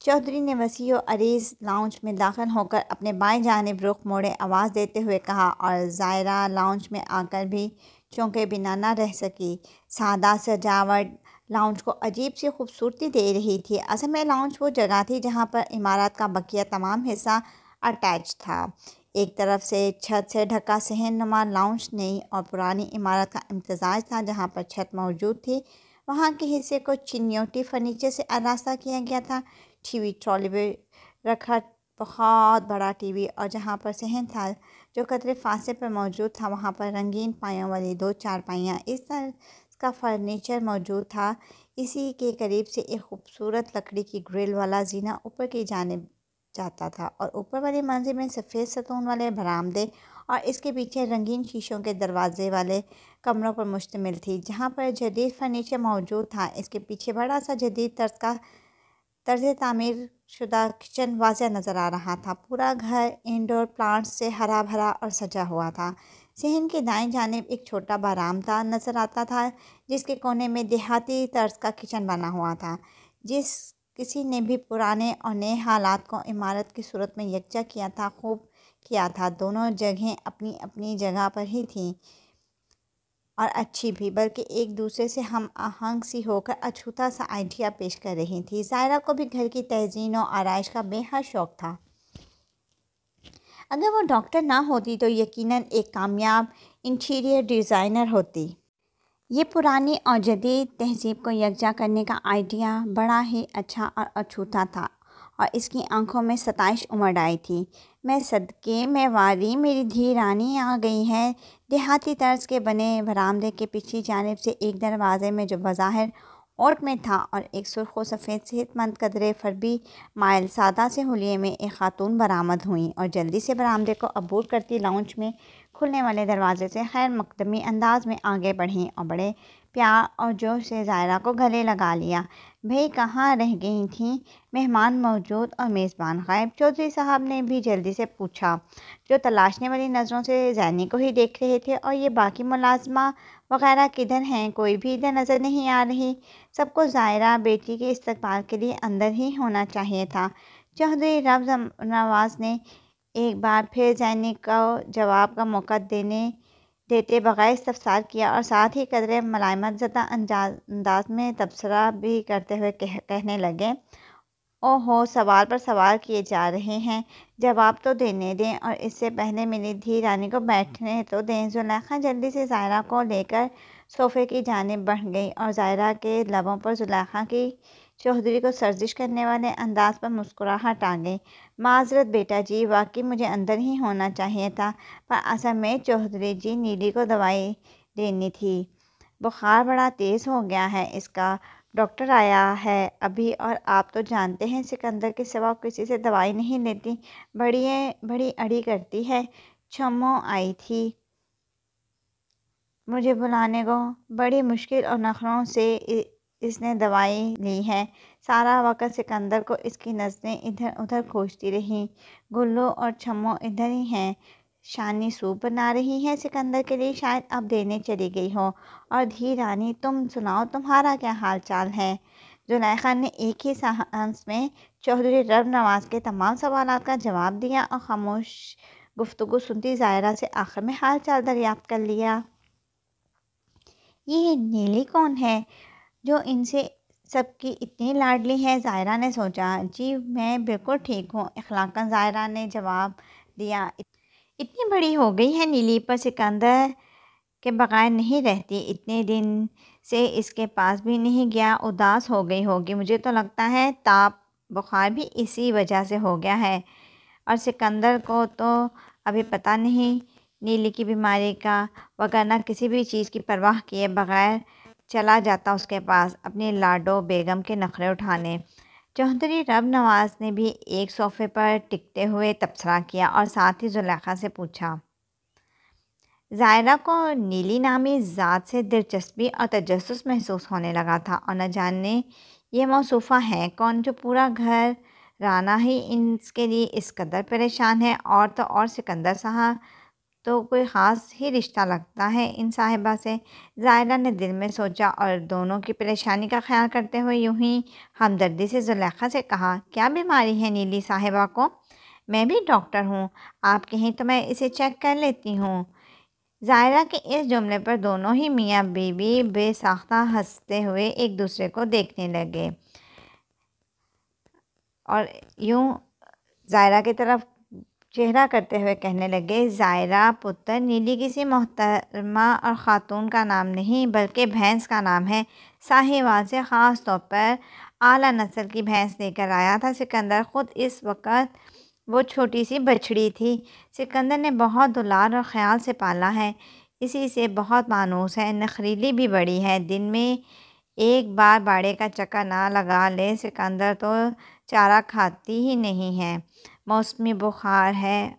چودھری نے وسیع و عریض لاؤنج میں داخل ہو کر اپنے بائیں جانب رخ موڑے آواز دیتے ہوئے کہا، اور زائرہ لاؤنج میں آ کر بھی چونکے بنا نہ رہ سکی۔ سادہ سجاوٹ لاؤنج کو عجیب سی خوبصورتی دے رہی تھی۔ اصل میں لاؤنج وہ جگہ تھی جہاں پر عمارت کا بقیہ تمام حصہ اٹیچ تھا۔ ایک طرف سے چھت سے ڈھکا صحن نما لاؤنج نئی اور پرانی عمارت کا امتزاج تھا۔ جہاں پر چھت موجود تھی وہاں کے حصے کو چینیوٹی فرنیچر سے آراستہ کیا گیا تھا۔ ٹی وی ٹرالی بھی رکھا، بہت بڑا ٹی وی، اور جہاں پر صحن تھا جو قدرے فاصلے پر موجود تھا وہاں پر رنگین پائیوں والی 2 چارپائیاں، اس طرح کا فرنیچر موجود تھا۔ اسی کے قریب سے ایک خوبصورت لکڑی کی گرل والا زینہ اوپر کی جانب جاتا تھا، اور اوپر والی منزل میں سفید ستون والے برآمدے اور اس کے پیچھے رنگین شیشوں کے دروازے والے کمروں پر مشتمل تھی جہاں پر جدید فرنیچر موجود تھا۔ اس کے پیچھے بڑا سا جدید طرز تعمیر شدہ کچن واضح نظر آ رہا تھا۔ پورا گھر انڈور پلانٹس سے ہرا بھرا اور سجا ہوا تھا۔ صحن کے دائیں جانب ایک چھوٹا برآمدہ نظر آتا تھا جس کے کونے میں دیہاتی طرز کا کچن بنا ہوا تھا۔ جس کسی نے بھی پرانے اور نئے حالات کو عمارت کی صورت میں یکجا کیا تھا، خوب کیا تھا۔ دونوں جگہیں اپنی اپنی جگہ پر ہی تھیں اور اچھی بھی، بلکہ ایک دوسرے سے ہم آہنگ سی ہو کر اچھوتا سا آئیڈیا پیش کر رہی تھی۔ زائرہ کو بھی گھر کی تزئین و آرائش کا بے حد شوق تھا۔ اگر وہ ڈاکٹر نہ ہوتی تو یقیناً ایک کامیاب انٹیریئر ڈیزائنر ہوتی۔ یہ پرانی اور جدید تہذیب کو یکجا کرنے کا آئیڈیا بڑا ہی اچھا اور اچھوتا تھا، اور اس کی آنکھوں میں ستائش امڑ آئی تھی۔ میں صدقے میں واری، میری دھی رانی آ گئی ہے۔ دیہاتی طرز کے بنے برآمدے کے پچھلی جانب سے ایک دروازے میں جو بظاہر اوٹ میں تھا اور ایک سرخ و سفید صحت مند قدرے فربی مائل سادہ سے حلیے میں ایک خاتون برآمد ہوئیں اور جلدی سے برآمدے کو عبور کرتی لاؤنج میں کھلنے والے دروازے سے خیر مقدمی انداز میں آگے بڑھیں اور بڑے پیار اور جوش سے زائرہ کو گلے لگا لیا۔ بھئی کہاں رہ گئی تھیں؟ مہمان موجود اور میزبان غائب؟ چودھری صاحب نے بھی جلدی سے پوچھا، جو تلاشنے والی نظروں سے زینی کو ہی دیکھ رہے تھے۔ اور یہ باقی ملازمہ وغیرہ کدھر ہیں؟ کوئی بھی ادھر نظر نہیں آ رہی۔ سب کو زائرہ بیٹی کے استقبال کے لیے اندر ہی ہونا چاہیے تھا۔ چودھری رب نواز نے ایک بار پھر زینی کو جواب کا موقع دیتے بغیر استفسار کیا، اور ساتھ ہی قدرے ملائمت زدہ انداز میں تبصرہ بھی کرتے ہوئے کہنے لگے، او ہو، سوال پر سوال کیے جا رہے ہیں، جواب تو دینے دیں، اور اس سے پہلے میری دھی رانی کو بیٹھنے تو دیں۔ زلیخا جلدی سے زائرہ کو لے کر صوفے کی جانب بڑھ گئی، اور زائرہ کے لبوں پر زلیخا کی چودھری کو سرزش کرنے والے انداز پر مسکراہٹ آ گئی۔ معذرت بیٹا جی، واقعی مجھے اندر ہی ہونا چاہیے تھا، پر اصل میں چودھری جی نیلی کو دوائی دینی تھی۔ بخار بڑا تیز ہو گیا ہے اس کا۔ ڈاکٹر آیا ہے ابھی، اور آپ تو جانتے ہیں سکندر کے سوا کسی سے دوائی نہیں لیتی، بڑی اڑی کرتی ہے۔ چھمو آئی تھی مجھے بلانے کو، بڑی مشکل اور نخروں سے اس نے دوائی لی ہے۔ سارا وقت سکندر کو اس کی نظریں ادھر ادھر کھوجتی رہیں۔ گلو اور چھمو ادھر ہی ہیں، شانی سوپ بنا رہی ہیں سکندر کے لیے، شاید اب دینے چلی گئی ہو۔ اور دھی رانی تم سناؤ، تمہارا کیا حال چال ہے؟ زلیخا نے ایک ہی سانس میں چودھری رب نواز کے تمام سوالات کا جواب دیا اور خاموش گفتگو سنتی زائرہ سے آخر میں حال چال دریافت کر لیا۔ یہ نیلی کون ہے جو ان سے سب کی اتنی لاڈلی ہے؟ زائرہ نے سوچا۔ جی میں بالکل ٹھیک ہوں، اخلاقاً زائرہ نے جواب دیا۔ اتنی بڑی ہو گئی ہے نیلی، پر سکندر کے بغیر نہیں رہتی، اتنے دن سے اس کے پاس بھی نہیں گیا، اداس ہو گئی ہوگی۔ مجھے تو لگتا ہے تاپ بخار بھی اسی وجہ سے ہو گیا ہے، اور سکندر کو تو ابھی پتہ نہیں نیلی کی بیماری کا، وگرنہ کسی بھی چیز کی پرواہ کیے بغیر چلا جاتا اس کے پاس اپنی لاڈو بیگم کے نخرے اٹھانے۔ چودھری رب نواز نے بھی ایک صوفے پر ٹکتے ہوئے تبصرہ کیا اور ساتھ ہی زلیخا سے پوچھا۔ زائرہ کو نیلی نامی ذات سے دلچسپی اور تجسس محسوس ہونے لگا تھا، اور نہ جانے یہ موصوفہ ہیں کون جو پورا گھر رانا ہی اس کے لیے اس قدر پریشان ہے، اور تو اور سکندر صاحب تو کوئی خاص ہی رشتہ لگتا ہے ان صاحبہ سے۔ زائرہ نے دل میں سوچا اور دونوں کی پریشانی کا خیال کرتے ہوئے یوں ہی ہمدردی سے زلیخا سے کہا، کیا بیماری ہے نیلی صاحبہ کو؟ میں بھی ڈاکٹر ہوں، آپ کہیں تو میں اسے چیک کر لیتی ہوں۔ زائرہ کے اس جملے پر دونوں ہی میاں بیوی بے ساختہ ہنستے ہوئے ایک دوسرے کو دیکھنے لگے اور یوں زائرہ کی طرف چہرہ کرتے ہوئے کہنے لگے، زائرہ پتر، نیلی کسی محترمہ اور خاتون کا نام نہیں بلکہ بھینس کا نام ہے۔ ساہیوال سے خاص طور پر اعلیٰ نسل کی بھینس لے کر آیا تھا سکندر۔ خود اس وقت وہ چھوٹی سی بچھڑی تھی، سکندر نے بہت دلار اور خیال سے پالا ہے، اسی سے بہت مانوس ہے، نخریلی بھی بڑی ہے، دن میں ایک بار باڑے کا چکر نہ لگا لے سکندر تو چارہ کھاتی ہی نہیں ہے۔ موسمی بخار ہے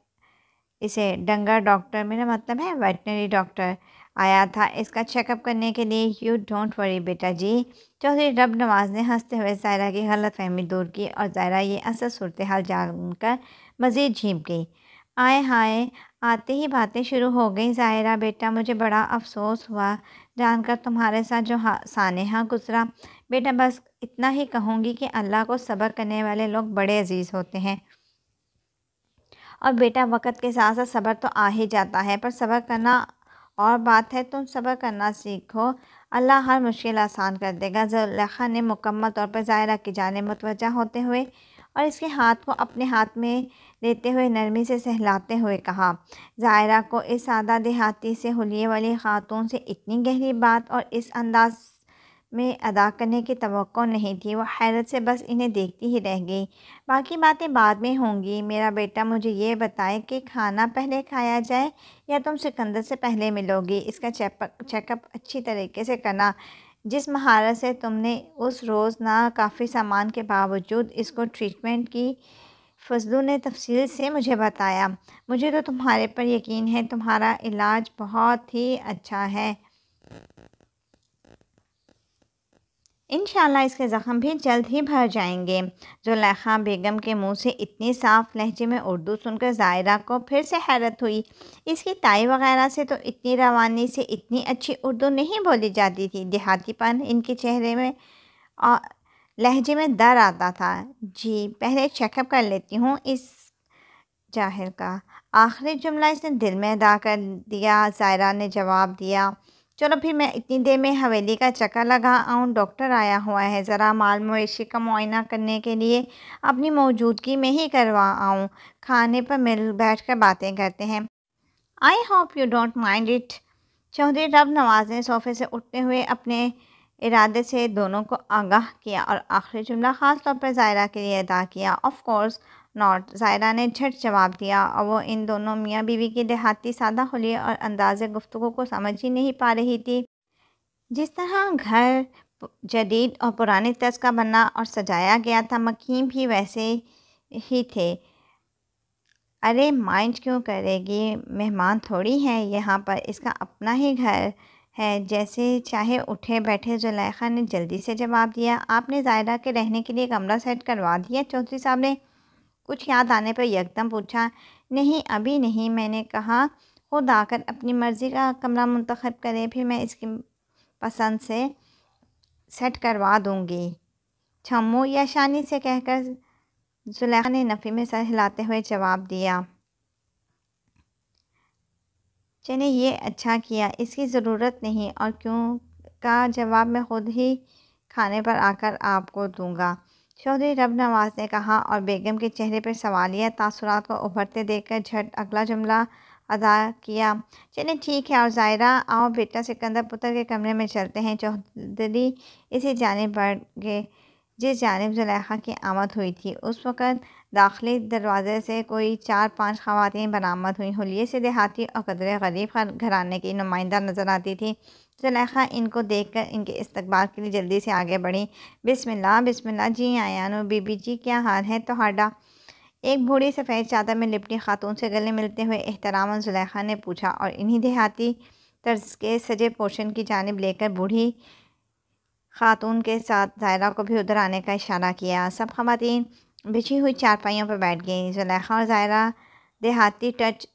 اسے، ڈنگر ڈاکٹر، میرا مطلب ہے ویٹنری ڈاکٹر آیا تھا اس کا چیک اپ کرنے کے لیے۔ یو ڈونٹ وری بیٹا جی۔ چودھری رب نواز نے ہنستے ہوئے زائرہ کی غلط فہمی دور کی اور زائرہ یہ اصل صورتحال جان کر مزید جھیپ گئی۔ آئے ہائے، آتے ہی باتیں شروع ہو گئیں۔ زائرہ بیٹا، مجھے بڑا افسوس ہوا جان کر تمہارے ساتھ جو سانحہ گزرا۔ بیٹا بس اتنا ہی کہوں گی کہ اللہ کو صبر کرنے والے لوگ بڑے عزیز ہوتے ہیں، اور بیٹا وقت کے ساتھ ساتھ صبر تو آ ہی جاتا ہے، پر صبر کرنا اور بات ہے، تم صبر کرنا سیکھو، اللہ ہر مشکل آسان کر دے گا۔ زلیخا نے مکمل طور پر زائرہ کی جانب متوجہ ہوتے ہوئے اور اس کے ہاتھ کو اپنے ہاتھ میں لیتے ہوئے نرمی سے سہلاتے ہوئے کہا، زائرہ کو اس سادہ دیہاتی سے حلیے والی خاتون سے اتنی گہری بات اور اس انداز میں ادا کرنے کی توقع نہیں تھی۔ وہ حیرت سے بس انہیں دیکھتی ہی رہ گئی۔ باقی باتیں بعد میں ہوں گی، میرا بیٹا مجھے یہ بتائے کہ کھانا پہلے کھایا جائے یا تم سکندر سے پہلے ملو گی؟ اس کا چیک اپ اچھی طریقے سے کرنا، جس مہارت سے تم نے اس روز ناکافی سامان کے باوجود اس کو ٹریٹمنٹ کی فضلو نے تفصیل سے مجھے بتایا۔ مجھے تو تمہارے پر یقین ہے، تمہارا علاج بہت ہی اچھا ہے، انشاءاللہ اس کے زخم بھی جلد ہی بھر جائیں گے۔ زلیخا بیگم کے منہ سے اتنی صاف لہجے میں اردو سن کر زائرہ کو پھر سے حیرت ہوئی۔ اس کی تائی وغیرہ سے تو اتنی روانی سے اتنی اچھی اردو نہیں بولی جاتی تھی۔ دیہاتی پن ان کے چہرے میں لہجے میں در آتا تھا۔ جی پہلے چیک اپ کر لیتی ہوں اس جاہل کا۔ آخری جملہ اس نے دل میں ادا کر دیا۔ زائرہ نے جواب دیا، چلو پھر میں اتنی دیر میں حویلی کا چکر لگا آؤں، ڈاکٹر آیا ہوا ہے، ذرا مال مویشی کا معائنہ کرنے کے لیے اپنی موجودگی میں ہی کروا آؤں، کھانے پر مل بیٹھ کر باتیں کرتے ہیں۔ I hope you don't mind it. Chaudhry Rab Nawaz نے صوفے سے اٹھتے ہوئے اپنے ارادے سے دونوں کو آگاہ کیا اور آخری جملہ خاص طور پر زائرہ کے لیے ادا کیا۔ آف کورس ناٹ، زائرہ نے جھٹ جواب دیا، اور وہ ان دونوں میاں بیوی کی دیہاتی سادہ حلیے اور انداز گفتگو کو سمجھ ہی نہیں پا رہی تھی۔ جس طرح گھر جدید اور پرانے طرز کا بنا اور سجایا گیا تھا، مکین بھی ویسے ہی تھے۔ ارے مائنڈ کیوں کرے گی، مہمان تھوڑی ہیں یہاں پر، اس کا اپنا ہی گھر ہے، جیسے چاہے اٹھے بیٹھے۔ زلیخا نے جلدی سے جواب دیا، آپ نے زائرہ کے رہنے کے لیے کمرہ سیٹ کروا دیا؟ چودھری صاحب نے کچھ یاد آنے پر یکدم پوچھا۔ نہیں ابھی نہیں، میں نے کہا خود آ کر اپنی مرضی کا کمرہ منتخب کرے، پھر میں اس کی پسند سے سیٹ کروا دوں گی، چھمو یا شانی سے کہہ کر زلیخا نے نفی میں سر ہلاتے ہوئے جواب دیا، چلیں یہ اچھا کیا، اس کی ضرورت نہیں، اور کیوں کا جواب میں خود ہی کھانے پر آ کر آپ کو دوں گا، چودھری رب نواز نے کہا، اور بیگم کے چہرے پر سوالیہ تاثرات کو ابھرتے دیکھ کر جھٹ اگلا جملہ ادا کیا، چلیں ٹھیک ہے، اور زائرہ آؤ بیٹا سکندر پتر کے کمرے میں چلتے ہیں۔ چودھری اسی جانب بڑھ گئے جس جانب زلیخا کی آمد ہوئی تھی۔ اس وقت داخلی دروازے سے کوئی 4-5 خواتین برآمد ہوئیں، حلیے سے دیہاتی اور قدرے غریب گھرانے کی نمائندہ نظر آتی تھیں۔ زلیخا ان کو دیکھ کر ان کے استقبال کے لیے جلدی سے آگے بڑھیں، بسم اللہ بسم اللہ، جی آیاں نو، بی بی جی کیا حال ہے تہاڈا؟ ایک بوڑھی سفید چادر میں لپٹی خاتون سے گلے ملتے ہوئے احتراماً زلیخا نے پوچھا، اور انہی دیہاتی طرز کے سجے پوشن کی جانب لے کر بوڑھی خاتون کے ساتھ زائرہ کو بھی ادھر آنے کا اشارہ کیا۔ سب خواتین بچھی ہوئی چارپائیوں پر بیٹھ گئیں۔ زلیخا اور زائرہ دیہاتی ٹچ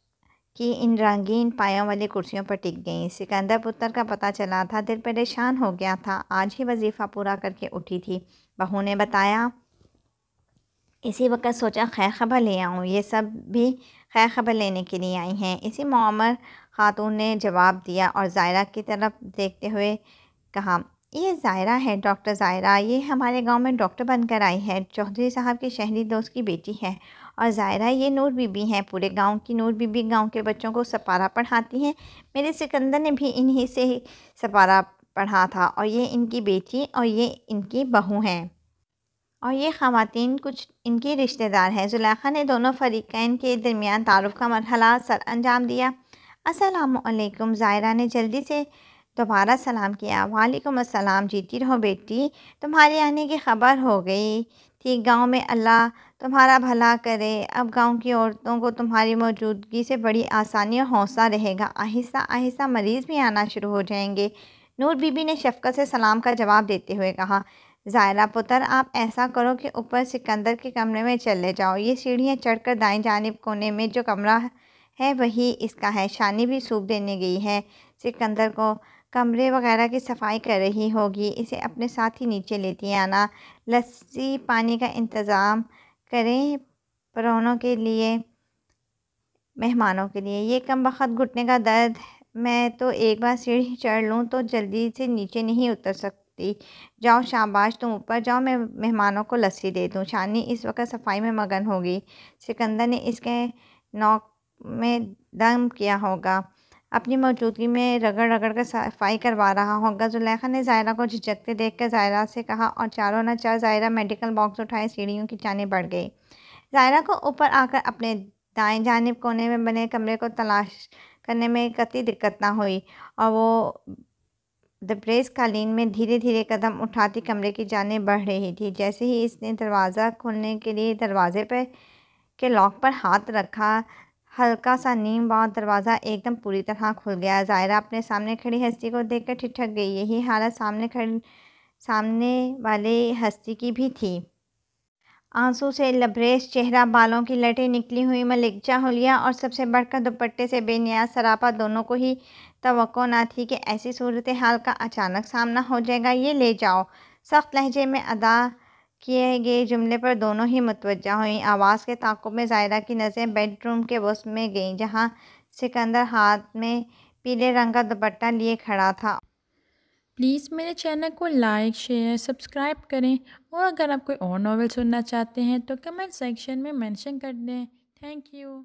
کی ان رنگین پایوں والی کرسیوں پر ٹک گئیں۔ سکندر پتر کا پتہ چلا تھا، دل پریشان ہو گیا تھا۔ آج ہی وظیفہ پورا کر کے اٹھی تھی، بہو نے بتایا۔ اسی وقت سوچا خیر خبر لے آؤں، یہ سب بھی خیر خبر لینے کے لیے آئی ہیں، اسی معمر خاتون نے جواب دیا اور زائرہ کی طرف دیکھتے ہوئے کہا، یہ زائرہ ہے، ڈاکٹر زائرہ، یہ ہمارے گاؤں میں ڈاکٹر بن کر آئی ہے، چودھری صاحب کے شہری دوست کی بیٹی ہے۔ اور زائرہ یہ نور بی بی ہیں، پورے گاؤں کی نور بی بی، گاؤں کے بچوں کو سپارہ پڑھاتی ہیں۔ میرے سکندر نے بھی انہی سے سپارہ پڑھا تھا، اور یہ ان کی بیٹی اور یہ ان کی بہو ہیں، اور یہ خواتین کچھ ان کی رشتہ دار ہیں۔ زلیخا نے دونوں فریقین کے درمیان تعارف کا مرحلہ سر انجام دیا۔ السلام علیکم، زائرہ نے جلدی سے دوبارہ سلام کیا۔ وعلیکم السلام، جیتی رہو بیٹی، تمہارے آنے کی خبر ہو گئی تھی گاؤں میں، اللہ تمہارا بھلا کرے۔ اب گاؤں کی عورتوں کو تمہاری موجودگی سے بڑی آسانی اور حوصلہ رہے گا، آہستہ آہستہ مریض بھی آنا شروع ہو جائیں گے۔ نور بی بی نے شفقت سے سلام کا جواب دیتے ہوئے کہا، زائرہ پتر، آپ ایسا کرو کہ اوپر سکندر کے کمرے میں چلے جاؤ، یہ سیڑھیاں چڑھ کر دائیں جانب کونے میں جو کمرہ ہے وہی اس کا ہے، شانی بھی سوپ دینے گئی ہے، سکندر کو کمرے وغیرہ کی صفائی کر رہی ہوگی، اسے اپنے ساتھ ہی نیچے لیتی آنا، لسی پانی کا انتظام کریں پرونوں کے لیے، مہمانوں کے لیے۔ یہ کم وقت گھٹنے کا درد، میں تو ایک بار سیڑھی چڑھ لوں تو جلدی سے نیچے نہیں اتر سکتی، جاؤ شاباش، تم اوپر جاؤ، میں مہمانوں کو لسی دے دوں۔ شانی اس وقت صفائی میں مگن ہوگی، سکندر نے اس کے نوک میں دم کیا ہوگا، اپنی موجودگی میں رگڑ رگڑ کر صفائی کروا رہا ہوگا۔ زلیخا نے زائرہ کو جھجکتے دیکھ کر زائرہ سے کہا، اور چاروں نہ چار زائرہ میڈیکل باکس اٹھائے سیڑھیوں کی جانب بڑھ گئی۔ زائرہ کو اوپر آ کر اپنے دائیں جانب کونے میں بنے کمرے کو تلاش کرنے میں قطعی دقت نہ ہوئی، اور وہ دبریز قالین میں دھیرے دھیرے قدم اٹھاتی کمرے کی جانب بڑھ رہی تھی۔ جیسے ہی اس نے دروازہ کھولنے کے لیے دروازے کے لاک پر ہاتھ رکھا، ہلکا سا نیم باؤ دروازہ ایک دم پوری طرح کھل گیا۔ زائرہ اپنے سامنے کھڑی ہستی کو دیکھ کر ٹھٹک گئی، یہی حالت سامنے والی ہستی کی بھی تھی۔ آنسو سے لبریز چہرہ، بالوں کی لٹیں نکلی ہوئی ملکہ حلیہ اور سب سے بڑھ کر دوپٹے سے بے نیاز سراپا، دونوں کو ہی توقع نہ تھی کہ ایسی صورتحال کا اچانک سامنا ہو جائے گا۔ یہ لے جاؤ، سخت لہجے میں ادا کیے گئے جملے پر دونوں ہی متوجہ ہوئیں۔ آواز کے تعاقب میں زائرہ کی نظریں بیڈ روم کے وسط میں گئیں، جہاں سکندر ہاتھ میں پیلے رنگ کا دوپٹہ لیے کھڑا تھا۔ پلیز میرے چینل کو لائک، شیئر، سبسکرائب کریں، اور اگر آپ کوئی اور ناول سننا چاہتے ہیں تو کمنٹ سیکشن میں مینشن کر دیں۔ Thank you.